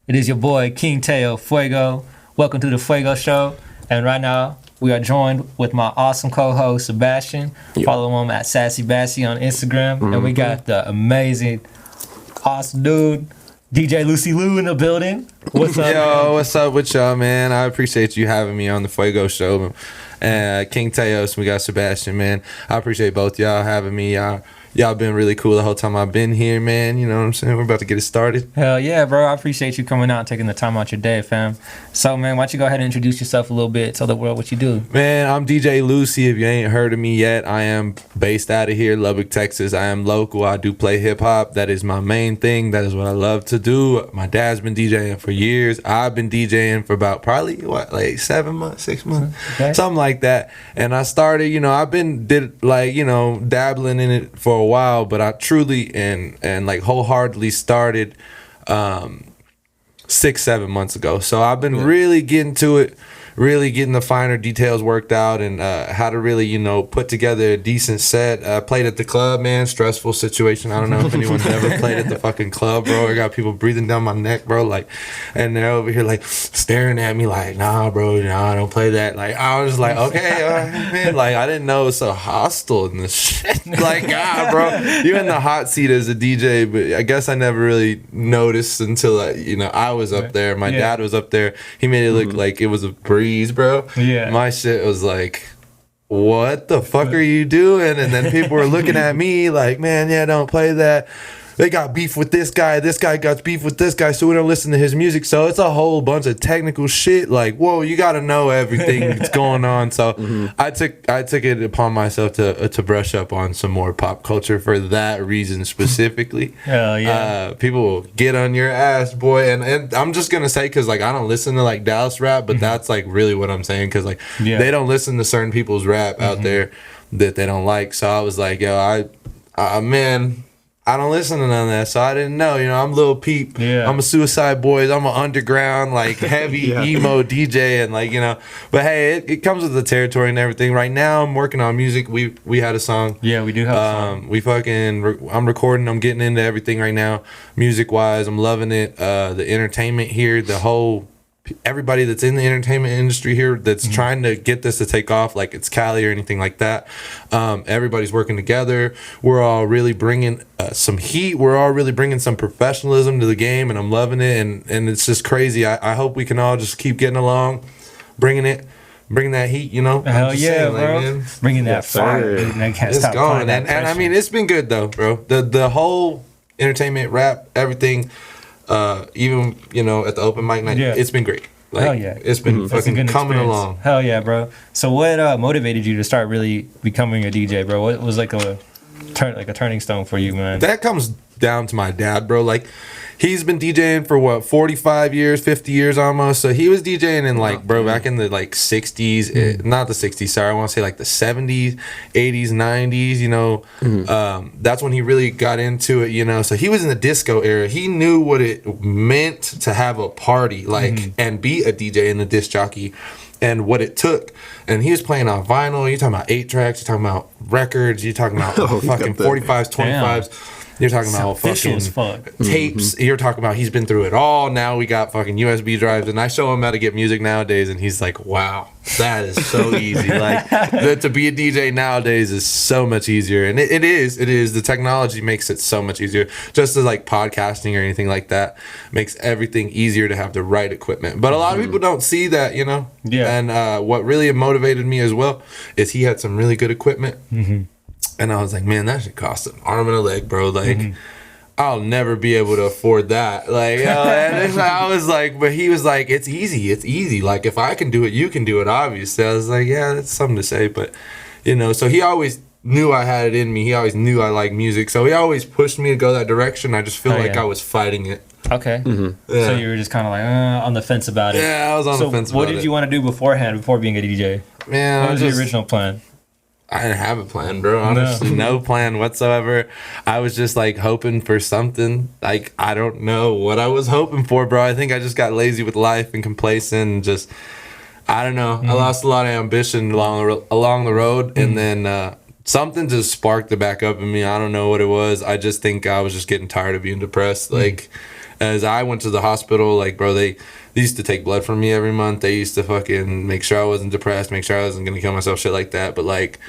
It is your boy King Teo Fuego. Welcome to the Fuego Show. And right now we are joined with my awesome co-host Sebastian. Yep. Follow him at Sassy Bassy on Instagram. And we got the amazing, awesome dude, DJ Lucy Lou in the building. What's up? Yo, what's up with y'all, man? I appreciate you having me on the Fuego Show. King Teos, we got Sebastian, man. I appreciate both y'all having me. Y'all been really cool the whole time I've been here, man. You know what I'm saying? We're about to get it started. Hell yeah, bro. I appreciate you coming out and taking the time out your day, fam. So, man, why don't you go ahead and introduce yourself a little bit, tell the world what you do. Man, I'm DJ Lucy. If you ain't heard of me yet, I am based out of here, Lubbock, Texas. I am local. I do play hip-hop. That is my main thing. That is what I love to do. My dad's been DJing for years. I've been DJing for about probably, like 7 months, 6 months, something like that. And I started, I've been dabbling in it for a while, but I truly and like wholeheartedly started 6-7 months ago. So I've been really getting to it, really getting the finer details worked out, and how to really put together a decent set. I played at the club, man. Stressful situation. I don't know if anyone's ever played at the fucking club, bro. I got people breathing down my neck, bro, like, and they're over here like staring at me like, nah, bro, nah, don't play that. Like, I was like, okay, all right, man. Like, I didn't know it's so hostile in this shit. Like, bro, you're in the hot seat as a DJ, but I guess I never really noticed until I was up there. My dad was up there. He made it look like it was a breeze, bro. Yeah. My shit was like, what the fuck are you doing? And then people were looking at me like, man, don't play that. They got beef with this guy got beef with this guy, so we don't listen to his music. So it's a whole bunch of technical shit. Like, whoa, you gotta know everything that's going on. So I took it upon myself to brush up on some more pop culture for that reason specifically. Hell yeah. People will get on your ass, boy. And I'm just gonna say, because like I don't listen to like Dallas rap, but that's like really what I'm saying, because like they don't listen to certain people's rap out there that they don't like. So I was like, yo, man, I don't listen to none of that, so I didn't know. I'm Lil Peep. Yeah. I'm a Suicide Boys. I'm an underground, like, heavy emo DJ, and like, But hey, it comes with the territory and everything. Right now, I'm working on music. We had a song. Yeah, we do have a song. I'm recording. I'm getting into everything right now, music-wise. I'm loving it. The entertainment here, everybody that's in the entertainment industry here that's trying to get this to take off, like it's Cali or anything like that. Everybody's working together. We're all really bringing some heat. We're all really bringing some professionalism to the game, and I'm loving it. And it's just crazy. I hope we can all just keep getting along, bringing that heat, Hell yeah, bro. Man, bringing that fire. It's going. And I mean, it's been good though, bro. The whole entertainment, rap, everything. Even at the open mic night, it's been great. Like, hell yeah, it's been fucking coming along. Hell yeah, bro. So what motivated you to start really becoming a DJ, bro? What was like a turning stone for you, man? That comes down to my dad, bro. Like, he's been DJing for 45 years, 50 years almost. So he was DJing in back in the 60s, not the 60s, sorry, I want to say like the 70s, 80s, 90s, that's when he really got into it, so he was in the disco era. He knew what it meant to have a party, and be a DJ and a disc jockey, and what it took. And he was playing on vinyl. You're talking about 8 tracks, you're talking about records, you're talking about fucking 45s, 25s. Damn. You're talking about fucking tapes. You're talking about he's been through it all. Now we got fucking USB drives, and I show him how to get music nowadays, and he's like, "Wow, that is so easy." Like, to be a DJ nowadays is so much easier, and it is. The technology makes it so much easier. Just as like podcasting or anything like that makes everything easier to have the right equipment. But a lot of people don't see that, Yeah. And what really motivated me as well is he had some really good equipment. And I was like, man, that should cost an arm and a leg, bro. Like, I'll never be able to afford that. Like, and I was like, but he was like, it's easy. Like, if I can do it, you can do it, obviously. I was like, yeah, that's something to say. But, so he always knew I had it in me. He always knew I liked music. So he always pushed me to go that direction. I just feel I was fighting it. Okay. Yeah. So you were just kind of like on the fence about it. Yeah, I was on the fence about it. What did you want to do beforehand, before being a DJ? Man, what was the original plan? I didn't have a plan, bro. Honestly, no plan whatsoever. I was just like hoping for something. Like, I don't know what I was hoping for, bro. I think I just got lazy with life and complacent, and just, I don't know. I lost a lot of ambition along the road, and then something just sparked it back up in me. I don't know what it was. I just think I was just getting tired of being depressed. Like, as I went to the hospital, like, bro, they used to take blood from me every month. They used to fucking make sure I wasn't depressed, make sure I wasn't gonna kill myself, shit like that. But like,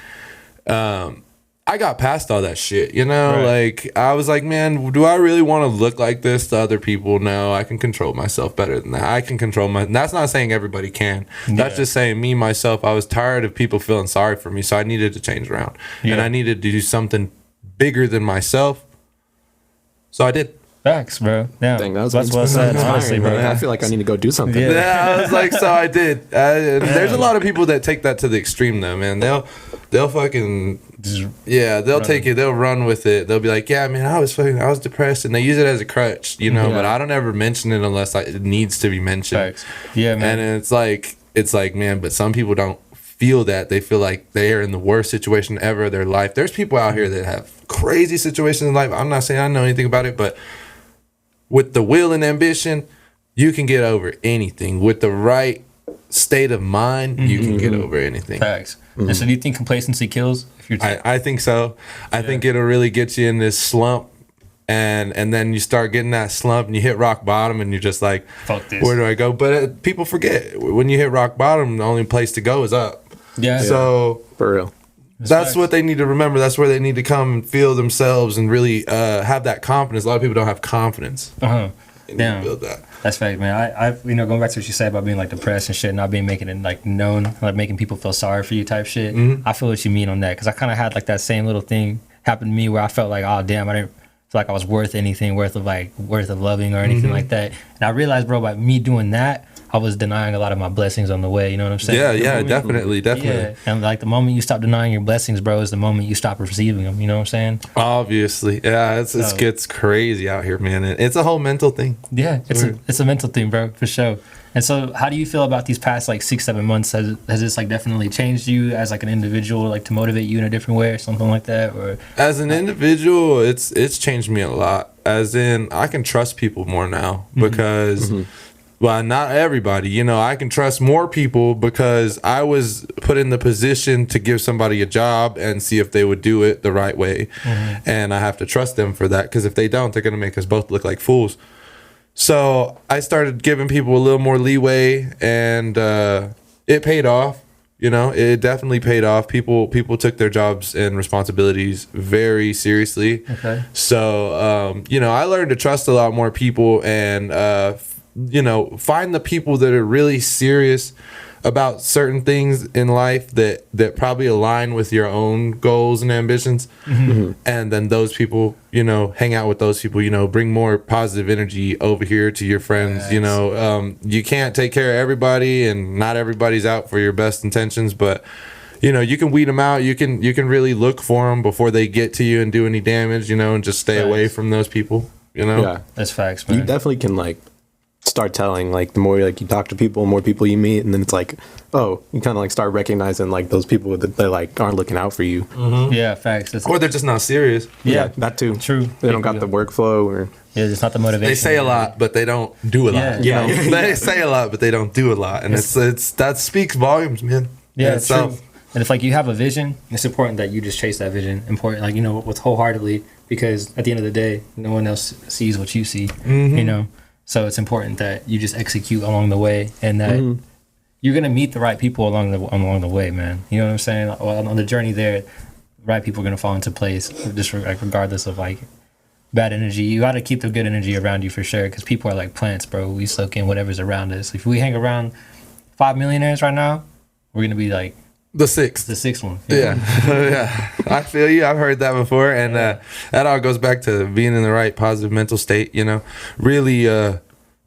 I got past all that shit, you know? Right. Like, I was like, man, do I really want to look like this to other people? No, I can control myself better than that. I can control that's not saying everybody can. That's just saying me, myself, I was tired of people feeling sorry for me, so I needed to change around. And I needed to do something bigger than myself. So I did. Facts, bro. Yeah, Dang, that was that's well said, honestly, bro. I feel like I need to go do something. Yeah, I was like, so I did. There's a lot of people that take that to the extreme, though, man. They'll fucking, they'll take it. They'll run with it. They'll be like, yeah, man, I was depressed, and they use it as a crutch, you know. But I don't ever mention it unless it needs to be mentioned. Facts. Yeah, man. And it's like, man, but some people don't feel that. They feel like they are in the worst situation ever of their life. There's people out here that have crazy situations in life. I'm not saying I know anything about it, but with the will and ambition, you can get over anything. With the right state of mind, you can get over anything. Facts. And so do you think complacency kills? If you're I think so. I think it'll really get you in this slump, and then you start getting that slump and you hit rock bottom and you're just like, fuck this. Where do I go? But people forget, when you hit rock bottom, the only place to go is up. Yeah. So For real. that's what they need to remember. That's where they need to come and feel themselves and really have that confidence. A lot of people don't have confidence. Uh-huh. They need Damn. to build that. That's fact, man. I going back to what you said about being like depressed and shit, not being making it like known, like making people feel sorry for you type shit. I feel what you mean on that, because I kind of had like that same little thing happen to me where I felt like, oh damn, I didn't feel like I was worth anything, worth of loving or anything like that. And I realized, bro, by me doing that, I was denying a lot of my blessings on the way. You know what I'm saying? Yeah, definitely. Yeah, and like the moment you stop denying your blessings, bro, is the moment you stop receiving them. You know what I'm saying? Obviously, yeah. It gets crazy out here, man. It's a whole mental thing. Yeah, it's a mental thing, bro, for sure. And so, how do you feel about these past like 6-7 months? Has this like definitely changed you as like an individual, like to motivate you in a different way or something like that? Or as an individual, it's changed me a lot. As in, I can trust people more now because. Well, not everybody. You know, I can trust more people because I was put in the position to give somebody a job and see if they would do it the right way. And I have to trust them for that, because if they don't, they're going to make us both look like fools. So I started giving people a little more leeway, and it paid off. You know, it definitely paid off. People took their jobs and responsibilities very seriously. Okay. So, you know, I learned to trust a lot more people and, you know, find the people that are really serious about certain things in life that probably align with your own goals and ambitions. And then those people, you know, hang out with those people, you know, bring more positive energy over here to your friends. Yes. You know, you can't take care of everybody, and not everybody's out for your best intentions, but you know, you can weed them out. You can really look for them before they get to you and do any damage, you know, and just stay away from those people, you know? Yeah. That's facts, man. You definitely can like start telling, like the more like you talk to people, more people you meet, and then it's like, oh, you kind of like start recognizing like those people that they like aren't looking out for you. Yeah, facts. Or they're just not serious. Yeah, that too. True. They don't got the workflow, or it's not the motivation. They say a lot, but they don't do a lot. Yeah. You know? They say a lot, but they don't do a lot, and it's that speaks volumes, man. Yeah, it's true. And if like you have a vision, it's important that you just chase that vision. Important, like, you know, with wholeheartedly, because at the end of the day, no one else sees what you see. You know. So it's important that you just execute along the way, and that you're gonna meet the right people along the way, man. You know what I'm saying? On the journey there, the right people are gonna fall into place, just like regardless of like bad energy. You gotta keep the good energy around you for sure, because people are like plants, bro. We soak in whatever's around us. If we hang around 5 millionaires right now, we're gonna be like the sixth one. Yeah. Yeah. I feel you. I've heard that before. And that all goes back to being in the right positive mental state, you know, really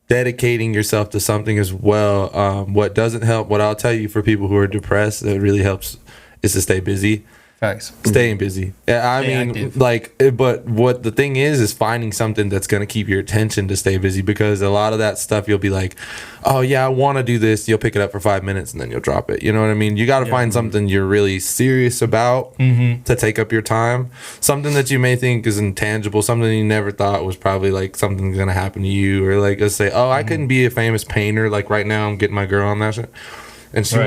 dedicating yourself to something as well. What doesn't help, what I'll tell you for people who are depressed, that really helps is to stay busy. Facts. Staying busy. I mean, active. like, but what the thing is finding something that's going to keep your attention to stay busy, because a lot of that stuff you'll be like, oh yeah, I want to do this. You'll pick it up for 5 minutes and then you'll drop it. You know what I mean? You got to find something you're really serious about to take up your time. Something that you may think is intangible, something you never thought was probably like something going to happen to you, or like, let's say, oh, I couldn't be a famous painter. Like right now I'm getting my girl on that shit. And she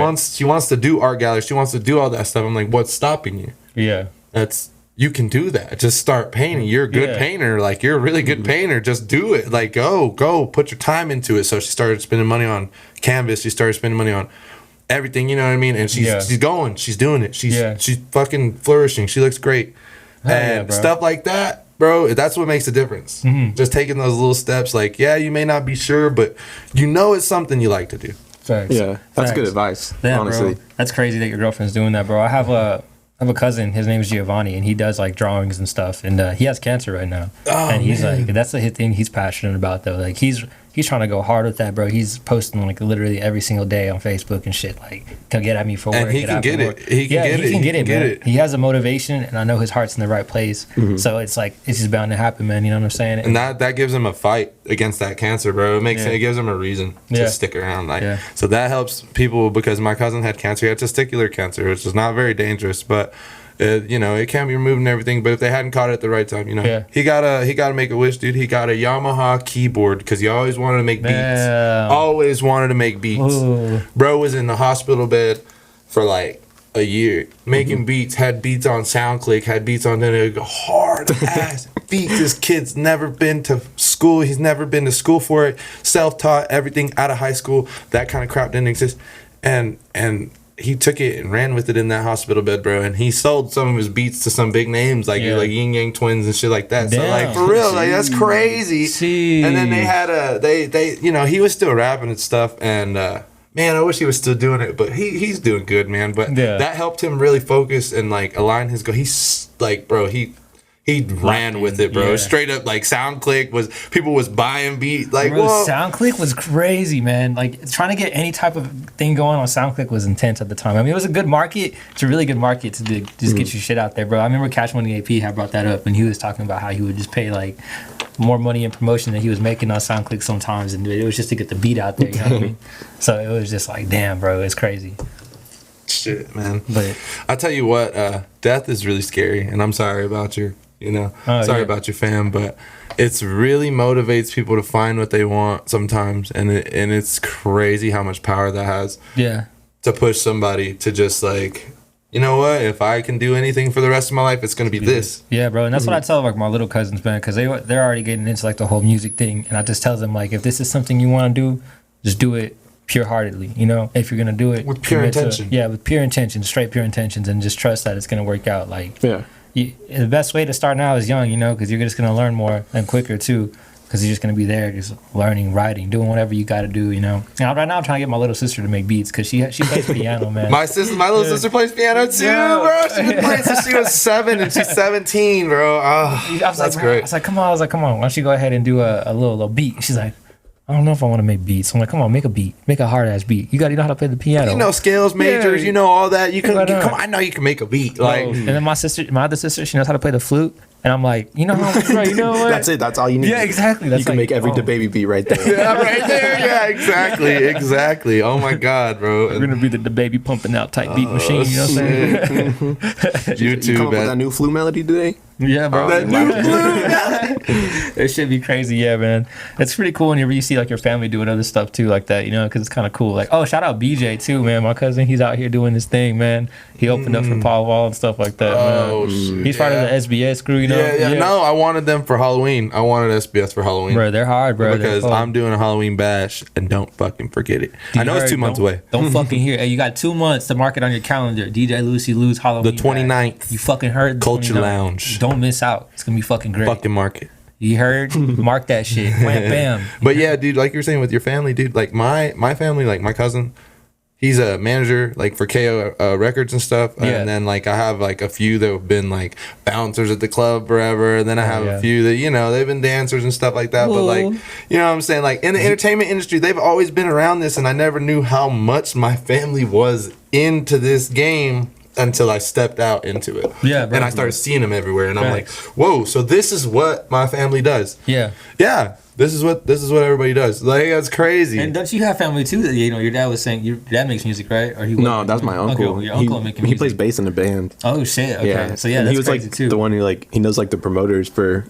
wants to do art galleries. She wants to do all that stuff. I'm like, what's stopping you? Yeah. That's you can do that. Just start painting. You're a good painter. Like, you're a really good painter. Just do it. Like, go put your time into it. So she started spending money on canvas. She started spending money on everything, you know what I mean? And she's going. She's doing it. She's fucking flourishing. She looks great. And stuff like that, bro, that's what makes a difference. Just taking those little steps. Like, yeah, you may not be sure, but you know it's something you like to do. Facts. Yeah, that's good advice, honestly. Bro, that's crazy that your girlfriend's doing that, bro. I have a cousin. His name is Giovanni, and he does like drawings and stuff. And he has cancer right now. And he's like, that's the thing he's passionate about, though. Like, he's trying to go hard with that, bro. He's posting like literally every single day on Facebook and shit. Like, come get at me for work. And he can get it. He can get it. He has a motivation, and I know his heart's in the right place. So it's like, it's just bound to happen, man. You know what I'm saying? And that gives him a fight against that cancer, bro. It gives him a reason to stick around. Like, so that helps people, because my cousin had cancer. He had testicular cancer, which is not very dangerous, but it can be removed and everything. But if they hadn't caught it at the right time, he gotta make a wish, dude. He got a Yamaha keyboard because he always wanted to make beats. Always wanted to make beats. Ooh. Bro was in the hospital bed for like a year making beats. Had beats on SoundClick. Had beats on hard ass beats. This kid's never been to school. He's never been to school for it. Self-taught, everything out of high school. That kind of crap didn't exist. And he took it and ran with it in that hospital bed, bro. And he sold some of his beats to some big names like Yin Yang Twins and shit like that. Damn. So like, for real, like, that's crazy. Jeez. And then they had they he was still rapping and stuff. And man, I wish he was still doing it, but he's doing good, man. But that helped him really focus and like align his goal. He's like, bro, he ran with it, bro. Straight up, like, SoundClick people was buying beat. Like, bro, SoundClick was crazy, man. Like, trying to get any type of thing going on SoundClick was intense at the time. I mean, it was a good market. It's a really good market to just get your shit out there, bro. I remember Cash Money AP had brought that up, and he was talking about how he would just pay like more money in promotion than he was making on SoundClick sometimes, and it was just to get the beat out there. You know what I mean? So it was just like, damn, bro, it's crazy. Shit, man. But I tell you what, death is really scary, and I'm sorry about your. Sorry about your fam, but it's really motivates people to find what they want sometimes, and it's crazy how much power that has. Yeah. To push somebody to just like, you know what? If I can do anything for the rest of my life, it's gonna be this. Yeah, bro, and that's what I tell like my little cousins, man, because they're already getting into like the whole music thing, and I just tell them like, if this is something you want to do, just do it pure-heartedly. If you're gonna do it with pure intention. With pure intentions, straight pure intentions, and just trust that it's gonna work out. Like, the best way to start now is young, because you're just going to learn more and quicker too, because you're just going to be there just learning, writing, doing whatever you got to do, Now, right now I'm trying to get my little sister to make beats because she plays piano, man. My little sister plays piano too, bro. She's been playing since she was 7 and she's 17, bro. Oh, that's great. I was like, come on. Why don't you go ahead and do a little beat? She's like, I don't know if I want to make beats. I'm like, come on, make a beat. Make a hard-ass beat. You know how to play the piano. You know scales, majors, all that. You can come on, I know you can make a beat. Like, and then my other sister, she knows how to play the flute. And I'm like, bro, you know what? That's it. That's all you need. Yeah, exactly. You can make every DaBaby beat right there. Yeah, right there. Yeah, exactly. Oh my God, bro. We're gonna be the DaBaby pumping out type beat machine. You know what I'm saying? You come up with that new flute melody today? Yeah, bro. That new flute melody. It should be crazy, yeah, man. It's pretty cool when you see like your family doing other stuff too, like that, because it's kind of cool. Like, oh, shout out BJ too, man. My cousin, he's out here doing this thing, man. He opened up for Paul Wall and stuff like that. Oh, shit. He's part of the SBS crew, Yeah. No, I wanted them for Halloween. I wanted SBS for Halloween. Bro, they're hard, bro. Because I'm doing a Halloween bash, and don't fucking forget it. I know it's 2 months away. Don't fucking hear. Hey, you got 2 months to mark it on your calendar. DJ Lucy Lou's Halloween. The 29th. You fucking heard. Culture Lounge. Don't miss out. It's gonna be fucking great. Fucking mark it. You heard? Mark that shit. Wham, bam. But yeah, dude, like you were saying with your family, dude, like my family, like my cousin, he's a manager like for KO Records and stuff. Yeah. And then like I have like a few that have been like bouncers at the club forever. And then I have a few that, they've been dancers and stuff like that. Ooh. But like, you know what I'm saying? Like in the entertainment industry, they've always been around this. And I never knew how much my family was into this game until I stepped out into it. Yeah, bro. And I started seeing them everywhere. And I'm like, whoa, so this is what my family does. Yeah. Yeah. This is what everybody does. Like, that's crazy. And don't you have family too? That your dad was saying your dad makes music, right? Or no, that's my uncle. Okay, your uncle making music. He plays bass in a band. Oh shit! Okay, so yeah, that's he was crazy like too. The one who he knows like the promoters for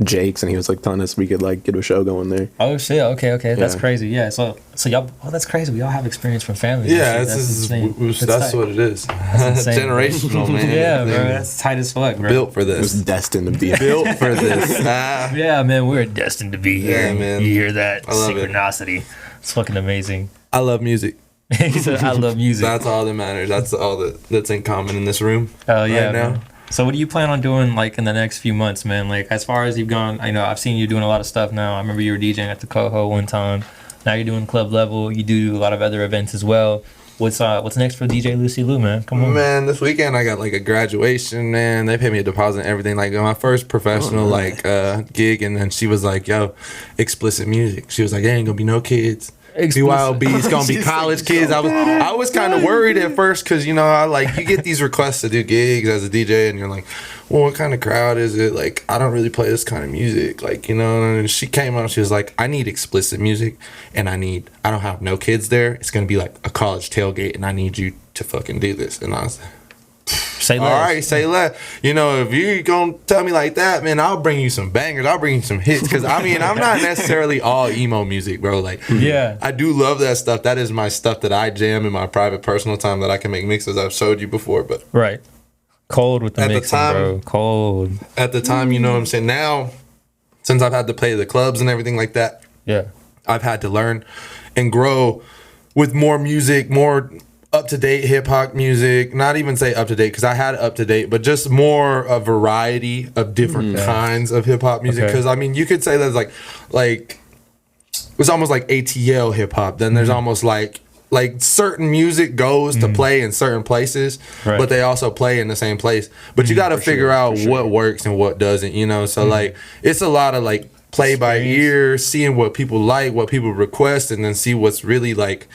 Jake's, and he was like telling us we could like get a show going there. Oh shit! Okay, that's Yeah. crazy. Yeah, so y'all. Oh, that's crazy. We all have experience from families. and Yeah, shit. that's insane. that's tight. what it is. insane, bro. Generational, man. Yeah, bro, that's tight as fuck, bro. Built for It was this. destined to be. Built for this. Ah. Yeah, man, we're destined to be here. Yeah, man. You hear that I love it. synchronicity? It's fucking amazing. I love music. He said, "I love music." That's all that matters. That's all that's in common in this room. Oh yeah, right now. man. So what do you plan on doing like in the next few months, man? Like as far as you've gone, I know I've seen you doing a lot of stuff now. I remember you were DJing at the Coho one time. Now you're doing club level. You do a lot of other events as well. What's next for DJ Lucy Lou, man? Come on. Man, this weekend I got like a graduation, man. They paid me a deposit and everything. Like my first professional gig, and then she was like, "Yo, explicit music." She was like, "There ain't gonna be no kids. BYOB, it's gonna be college kids." I was kind of worried at first because you get these requests to do gigs as a DJ, and you're like, "Well, what kind of crowd is it?" Like, I don't really play this kind of music, And she came out, she was like, "I need explicit music, and I don't have no kids there. It's gonna be like a college tailgate, and I need you to fucking do this." And I was like, Say less. all right, say less. If you're gonna tell me like that, man, I'll bring you some bangers. I'll bring you some hits. Because I'm not necessarily all emo music, bro. Like, Yeah. I do love that stuff. That is my stuff that I jam in my private personal time that I can make mixes. I've showed you before, but Right. Cold with the At the mixing, time- bro. Cold. at the time, you know what I'm saying. Now, since I've had to play the clubs and everything like that, Yeah. I've had to learn and grow with more music, more up-to-date hip-hop music. Not even say up-to-date because I had up-to-date, but just more a variety of different kinds of hip-hop music. Okay. Because you could say that's like it's almost like ATL hip-hop. Then there's almost like certain music goes to play in certain places, Right. but they also play in the same place. But you got to figure out what works and what doesn't, So like it's a lot of like play by ear, seeing what people like, what people request, and then see what's really like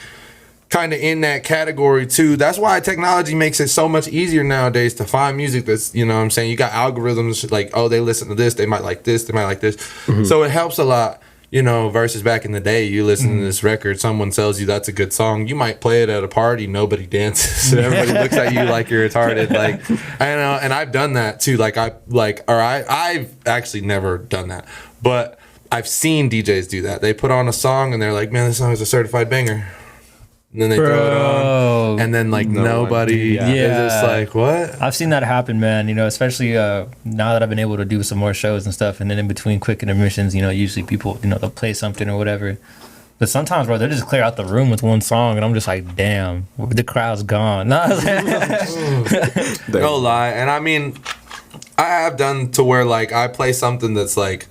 kind of in that category too. That's why technology makes it so much easier nowadays to find music that's, you got algorithms like, oh, they listen to this, they might like this, they might like this. So it helps a lot, versus back in the day, you listen to this record, someone tells you that's a good song, you might play it at a party, nobody dances. Everybody looks at you like you're retarded. Like, I know, and I've done that too. I've actually never done that, but I've seen DJs do that. They put on a song and they're like, man, this song is a certified banger. And then they throw it on, and then nobody is just like, what? I've seen that happen, man. Especially now that I've been able to do some more shows and stuff, and then in between quick intermissions, usually people, they'll play something or whatever. But sometimes, bro, they just clear out the room with one song, and I'm just like, damn, the crowd's gone. No lie, and I have done to where I play something that's like,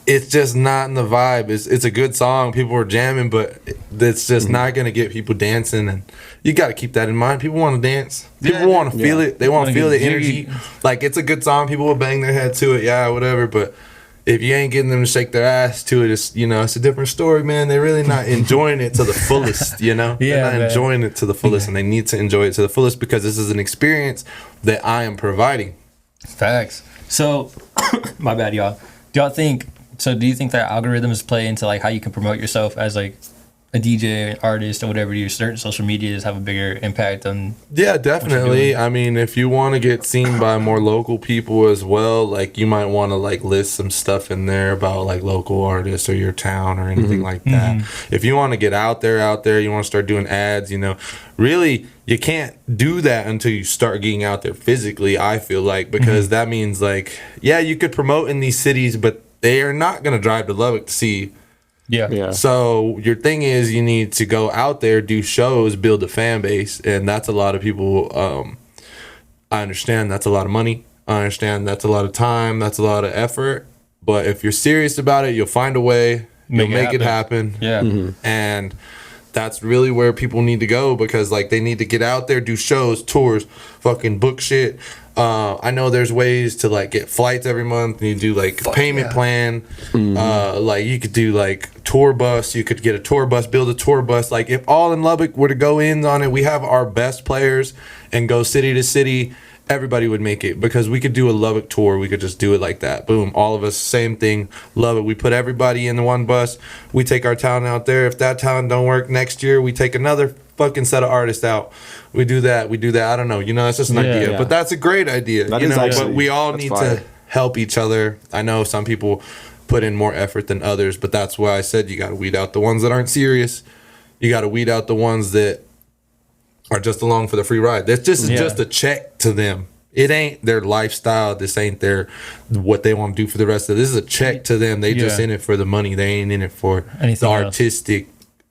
it's just not in the vibe. It's a good song. People are jamming, but it's just not going to get people dancing. And you got to keep that in mind. People want to dance. People want to feel it. They want to feel the energy. Like, it's a good song. People will bang their head to it. Yeah, whatever. But if you ain't getting them to shake their ass to it, it's a different story, man. They're really not enjoying it to the fullest, They're not enjoying it to the fullest, and they need to enjoy it to the fullest because this is an experience that I am providing. Facts. So, my bad, y'all. Do you think that algorithms play into how you can promote yourself as a DJ, artist, or whatever? Your certain social medias have a bigger impact on. Yeah, definitely. If you want to get seen by more local people as well, you might want to list some stuff in there about local artists or your town or anything like that. If you want to get out there, you want to start doing ads, really you can't do that until you start getting out there physically, I feel like, because that means you could promote in these cities, but they are not going to drive to Lubbock to see you. Yeah. So your thing is you need to go out there, do shows, build a fan base, and that's a lot of people. I understand that's a lot of money. I understand that's a lot of time. That's a lot of effort. But if you're serious about it, you'll find a way. You'll make it happen. Yeah. And that's really where people need to go because they need to get out there, do shows, tours, fucking book shit. I know there's ways to get flights every month. And you do payment plan. You could do tour bus. You could get a tour bus, build a tour bus. If All in Lubbock were to go in on it, we have our best players and go city to city. Everybody would make it because we could do a Lubbock tour. We could just do it like that. Boom. All of us, same thing. Love it. We put everybody in the one bus. We take our talent out there. If that talent don't work next year, we take another fucking set of artists out. We do that. I don't know. It's just an idea. Yeah. But that's a great idea. That is but actually- we all that's need fire. to help each other. I know some people put in more effort than others, but that's why I said you got to weed out the ones that aren't serious. You got to weed out the ones that are just along for the free ride. That's just just a check to them. It ain't their lifestyle. This ain't their what they want to do for the rest of it. This is a check to them. They just in it for the money. They ain't in it for anything the else. artistic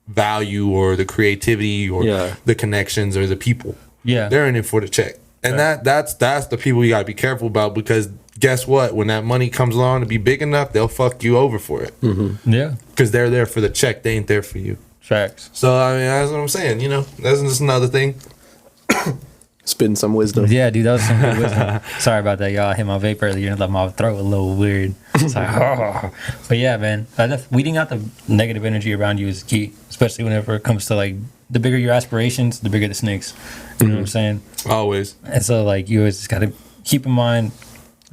value or the creativity or the connections or the people. Yeah, they're in it for the check. And that's the people you gotta be careful about, because guess what? When that money comes along to be big enough, they'll fuck you over for it. Yeah, because they're there for the check. They ain't there for you. Facts. So I mean, that's what I'm saying. You know, that's just another thing. Spitting some wisdom. Yeah, dude, that was some good wisdom. Sorry about that, y'all. I hit my vape earlier and left my throat a little weird. It's like, But yeah, man, weeding out the negative energy around you is key, especially whenever it comes to like the bigger your aspirations, the bigger the snakes. You know what I'm saying? Always. And so like you always just gotta keep in mind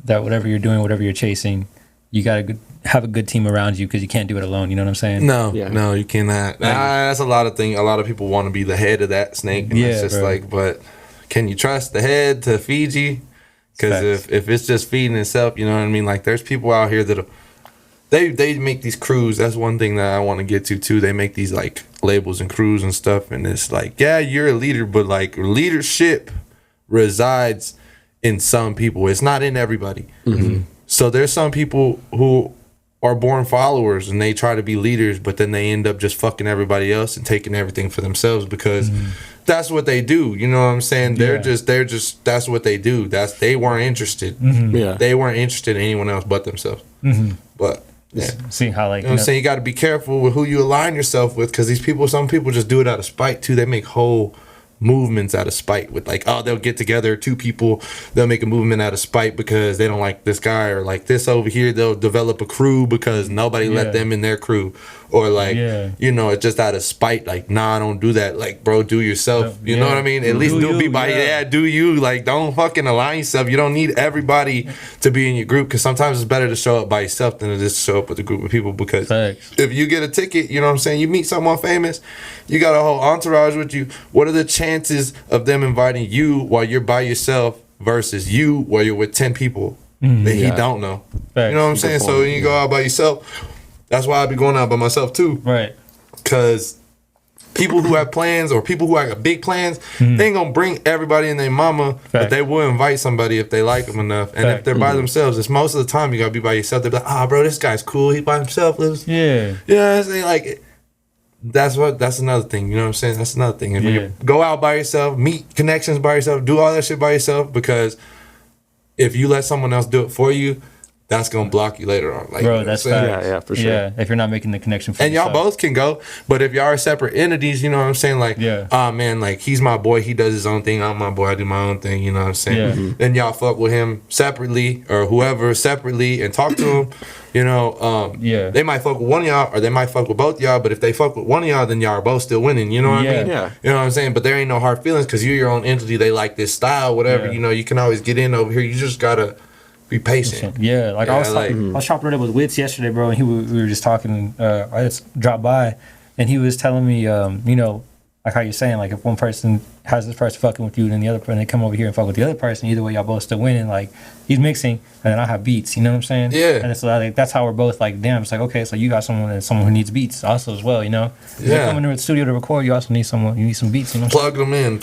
that whatever you're doing, whatever you're chasing, you gotta have a good team around you, because you can't do it alone. You know what I'm saying? No, you cannot. That's a lot of things. A lot of people want to be the head of that snake, and it's just like, but can you trust the head to feed you? Because if it's just feeding itself, you know what I mean? Like, there's people out here that they make these crews. That's one thing that I want to get to too. They make these like labels and crews and stuff, and it's like, yeah, you're a leader, but like leadership resides in some people. It's not in everybody. So there's some people who are born followers and they try to be leaders, but then they end up just fucking everybody else and taking everything for themselves, because that's what they do. You know what I'm saying? They're just that's what they do. They weren't interested. They weren't interested in anyone else but themselves. But see how, like, you know what I'm saying? You got to be careful with who you align yourself with, because some people just do it out of spite too. They make whole movements out of spite with like, oh, they'll get together, two people, they'll make a movement out of spite because they don't like this guy, or like this over here, they'll develop a crew because nobody let them in their crew, or like you know, it's just out of spite, like, nah, don't do that, like, bro, do yourself. You know what I mean? At least do be by do you, like, don't fucking align yourself. You don't need everybody to be in your group, because sometimes it's better to show up by yourself than to just show up with a group of people, because if you get a ticket, you know what I'm saying, you meet someone famous, you got a whole entourage with you. What are the chances of them inviting you while you're by yourself versus you while you're with 10 people that he don't know? You know what I'm saying? So when you go out by yourself, that's why I be going out by myself too. Right. Because people who have plans, or people who have big plans, they ain't gonna bring everybody and their mama, but they will invite somebody if they like them enough. And if they're by themselves, it's most of the time you gotta be by yourself. They're like, bro, this guy's cool. He by himself. Lives. Yeah. You know what I'm saying? Like, that's another thing. You know what I'm saying? That's another thing. If you go out by yourself, meet connections by yourself, do all that shit by yourself, because if you let someone else do it for you, that's gonna block you later on. Like, bro, that's facts. For sure. Yeah, if you're not making the connection for yourself. Y'all both can go, but if y'all are separate entities, you know what I'm saying? Like, man, like, he's my boy, he does his own thing, I'm my boy, I do my own thing, you know what I'm saying? Then y'all fuck with him separately, or whoever separately, and talk to him. You know, they might fuck with one of y'all, or they might fuck with both of y'all, but if they fuck with one of y'all, then y'all are both still winning, you know what I mean? Yeah. You know what I'm saying? But there ain't no hard feelings, because you're your own entity, they like this style, whatever, you know, you can always get in over here, you just gotta be patient. Yeah, like, I was chopping it up with Wits yesterday, bro, and we were just talking. I just dropped by, and he was telling me, you know, like how you're saying, like, if one person has this person fucking with you, then the other person, they come over here and fuck with the other person. Either way, y'all both still winning. Like, he's mixing, and then I have beats. You know what I'm saying? Yeah. And it's like, that's how we're both like, damn. It's like, okay, so you got someone who needs beats also as well. You know? Yeah. You come into the studio to record, you also need someone. You need some beats. You know? Plug them in.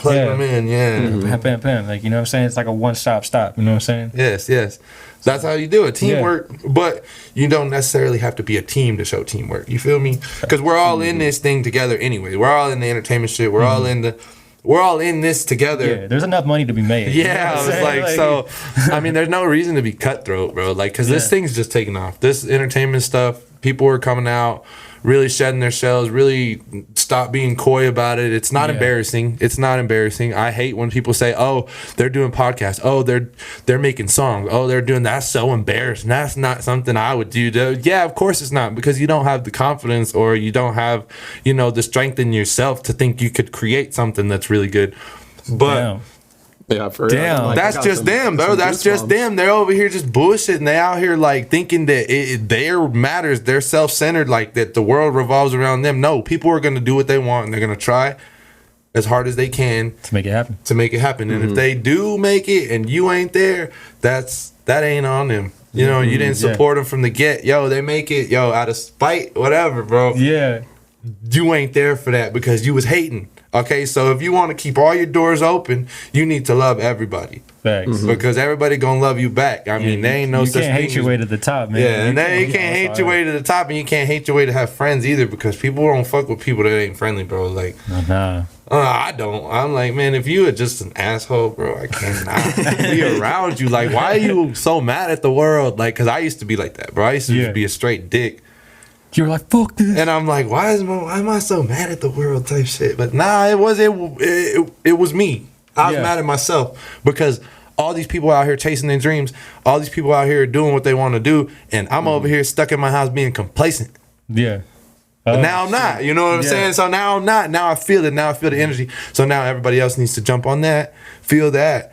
Yeah. Pam, pam. Like, you know what I'm saying? It's like a one-stop stop. You know what I'm saying? Yes. That's how you do it. Teamwork. But you don't necessarily have to be a team to show teamwork. You feel me? Because we're all in this thing together anyway. We're all in the entertainment shit. We're all in this together. Yeah, there's enough money to be made. Yeah, I was like, so, I mean, there's no reason to be cutthroat, bro. Like, because this thing's just taking off. This entertainment stuff, people are coming out, really shedding their shells, really stop being coy about it. It's not embarrassing. It's not embarrassing. I hate when people say, oh, they're doing podcasts. Oh, they're making songs. Oh, they're doing that's so embarrassing. That's not something I would do. Yeah, of course it's not, because you don't have the confidence, or you don't have, you know, the strength in yourself to think you could create something that's really good. But yeah, for real. Like, that's just them, bro. That's just them. They're over here just bullshitting. They out here like thinking that their matters. They're self-centered, like that the world revolves around them. No, people are gonna do what they want, and they're gonna try as hard as they can to make it happen. And if they do make it and you ain't there, that ain't on them. You know, you didn't support them from the get. Yo, they make it, yo, out of spite, whatever, bro. Yeah. You ain't there for that because you was hating. Okay, so if you want to keep all your doors open, you need to love everybody. Facts. Because everybody gonna love you back. I mean, they ain't no such thing. You can't hate your way to the top, man. Yeah, and then you can't hate your way to the top, and you can't hate your way to have friends either, because people don't fuck with people that ain't friendly, bro. Like, nah. I don't. I'm like, man, if you are just an asshole, bro, I cannot be around you. Like, why are you so mad at the world? Like, because I used to be like that, bro. I used to just be a straight dick. You're like, fuck this. And I'm like, why am I so mad at the world type shit? But nah, it was me. I was mad at myself because all these people out here chasing their dreams, all these people out here doing what they want to do, and I'm over here stuck in my house being complacent. Yeah. But now I'm not. You know what I'm saying? So now I'm not. Now I feel it. Now I feel the energy. So now everybody else needs to jump on that, feel that,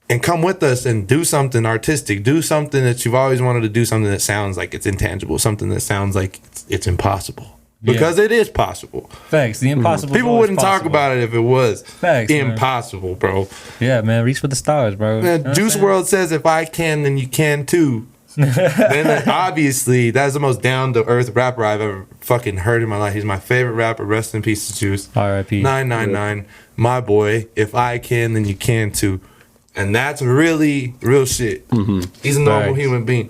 and come with us and do something artistic. Do something that you've always wanted to do, something that sounds like it's intangible, something that sounds like it's impossible. Because it is possible. Facts. The impossible. People wouldn't talk about it if it was impossible, man. Bro. Yeah, man. Reach for the stars, bro. Man, Juice WRLD says, if I can, then you can too. Then obviously, that's the most down-to-earth rapper I've ever fucking heard in my life. He's my favorite rapper. Rest in peace to Juice. R.I.P. 999. My boy. If I can, then you can too. And that's really real shit. He's a normal human being.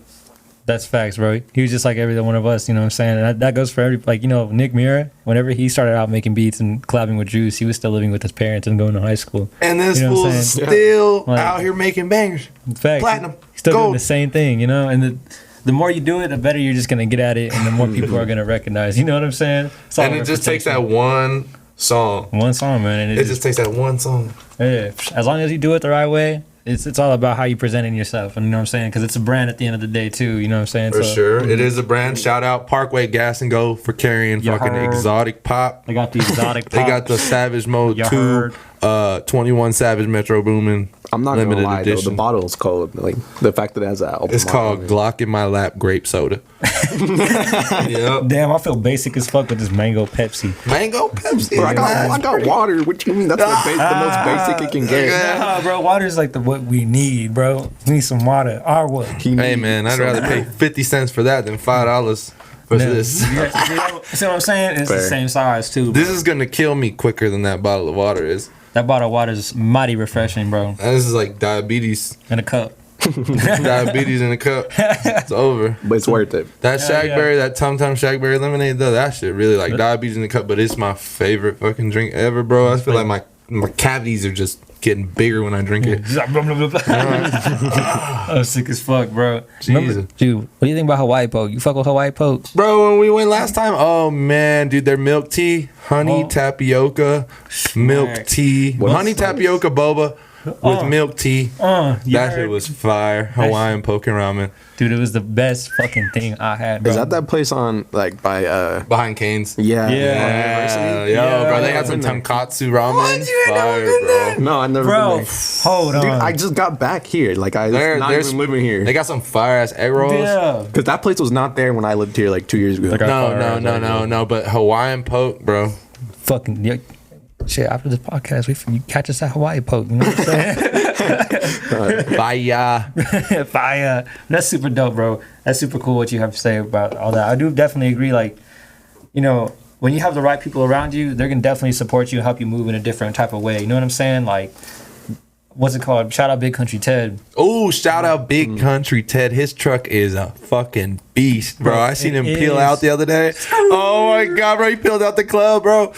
That's facts, bro. He was just like every one of us, you know what I'm saying? And that goes for every, like, you know, Nick Mira, whenever he started out making beats and collabing with Juice, he was still living with his parents and going to high school. And this fool's still out here making bangers. Facts. Platinum. He's still Gold. doing the same thing, you know? And the more you do it, the better you're just going to get at it and the more people are going to recognize. You know what I'm saying? And it just takes that one song. One song, man. And it just takes that one song. Yeah. As long as you do it the right way, it's all about how you presenting yourself, and you know what I'm saying? Because it's a brand at the end of the day too. You know what I'm saying? For sure, it is a brand. Shout out Parkway Gas and Go for carrying fucking exotic pop. They got the exotic pop. They got the Savage Mode 2, 21 Savage Metro Boomin. I'm not limited gonna lie edition. though, the bottle is cold. Like the fact that it has that album. It's called Glock in My Lap Grape Soda. Yep. Damn, I feel basic as fuck with this mango Pepsi. Mango Pepsi. Bro, I got water. What you mean? That's the most basic it can get. Nah, bro, water's like what we need, bro. We need some water. Our what? Hey man, I'd rather pay 50 cents for that than $5 for this. See what I'm saying? It's the same size too, bro. This is gonna kill me quicker than that bottle of water is. That bottle of water is mighty refreshing, bro. And this is like diabetes. In a cup. Diabetes in a cup. It's over. But it's worth it. That Shagberry, that Tum Tum Shagberry lemonade, though, that shit really like diabetes in the cup. But it's my favorite fucking drink ever, bro. I feel like my cavities are just getting bigger when I drink it. I'm sick as fuck, bro. Jesus. Dude, what do you think about Hawaii Poke? You fuck with Hawaii Poke? Bro, when we went last time, oh man, dude, their milk tea, honey tapioca, milk tea, honey tapioca boba with milk tea. That shit was fire. Hawaiian poke and ramen. Dude, it was the best fucking thing I had, bro. Is that place on like by behind Cane's? Yeah. Bro, they got some tonkatsu ramen. Fire, bro. No, I never been there. Hold on. Dude, I just got back here. Like I was not even living here. They got some fire ass egg rolls. Yeah. Because that place was not there when I lived here like 2 years ago. No. But Hawaiian poke, bro. Fucking shit. After this podcast, you catch us at Hawaii Poke. You know what I'm saying? Fire. That's super dope, bro. That's super cool what you have to say about all that. I do definitely agree. Like, you know, when you have the right people around you, they're gonna definitely support you and help you move in a different type of way. You know what I'm saying? Like, what's it called? Shout out Big Country Ted. Oh, shout out Big Country Ted. His truck is a fucking beast, bro. I seen him peel out the other day. Oh my god, bro. He peeled out the club, bro.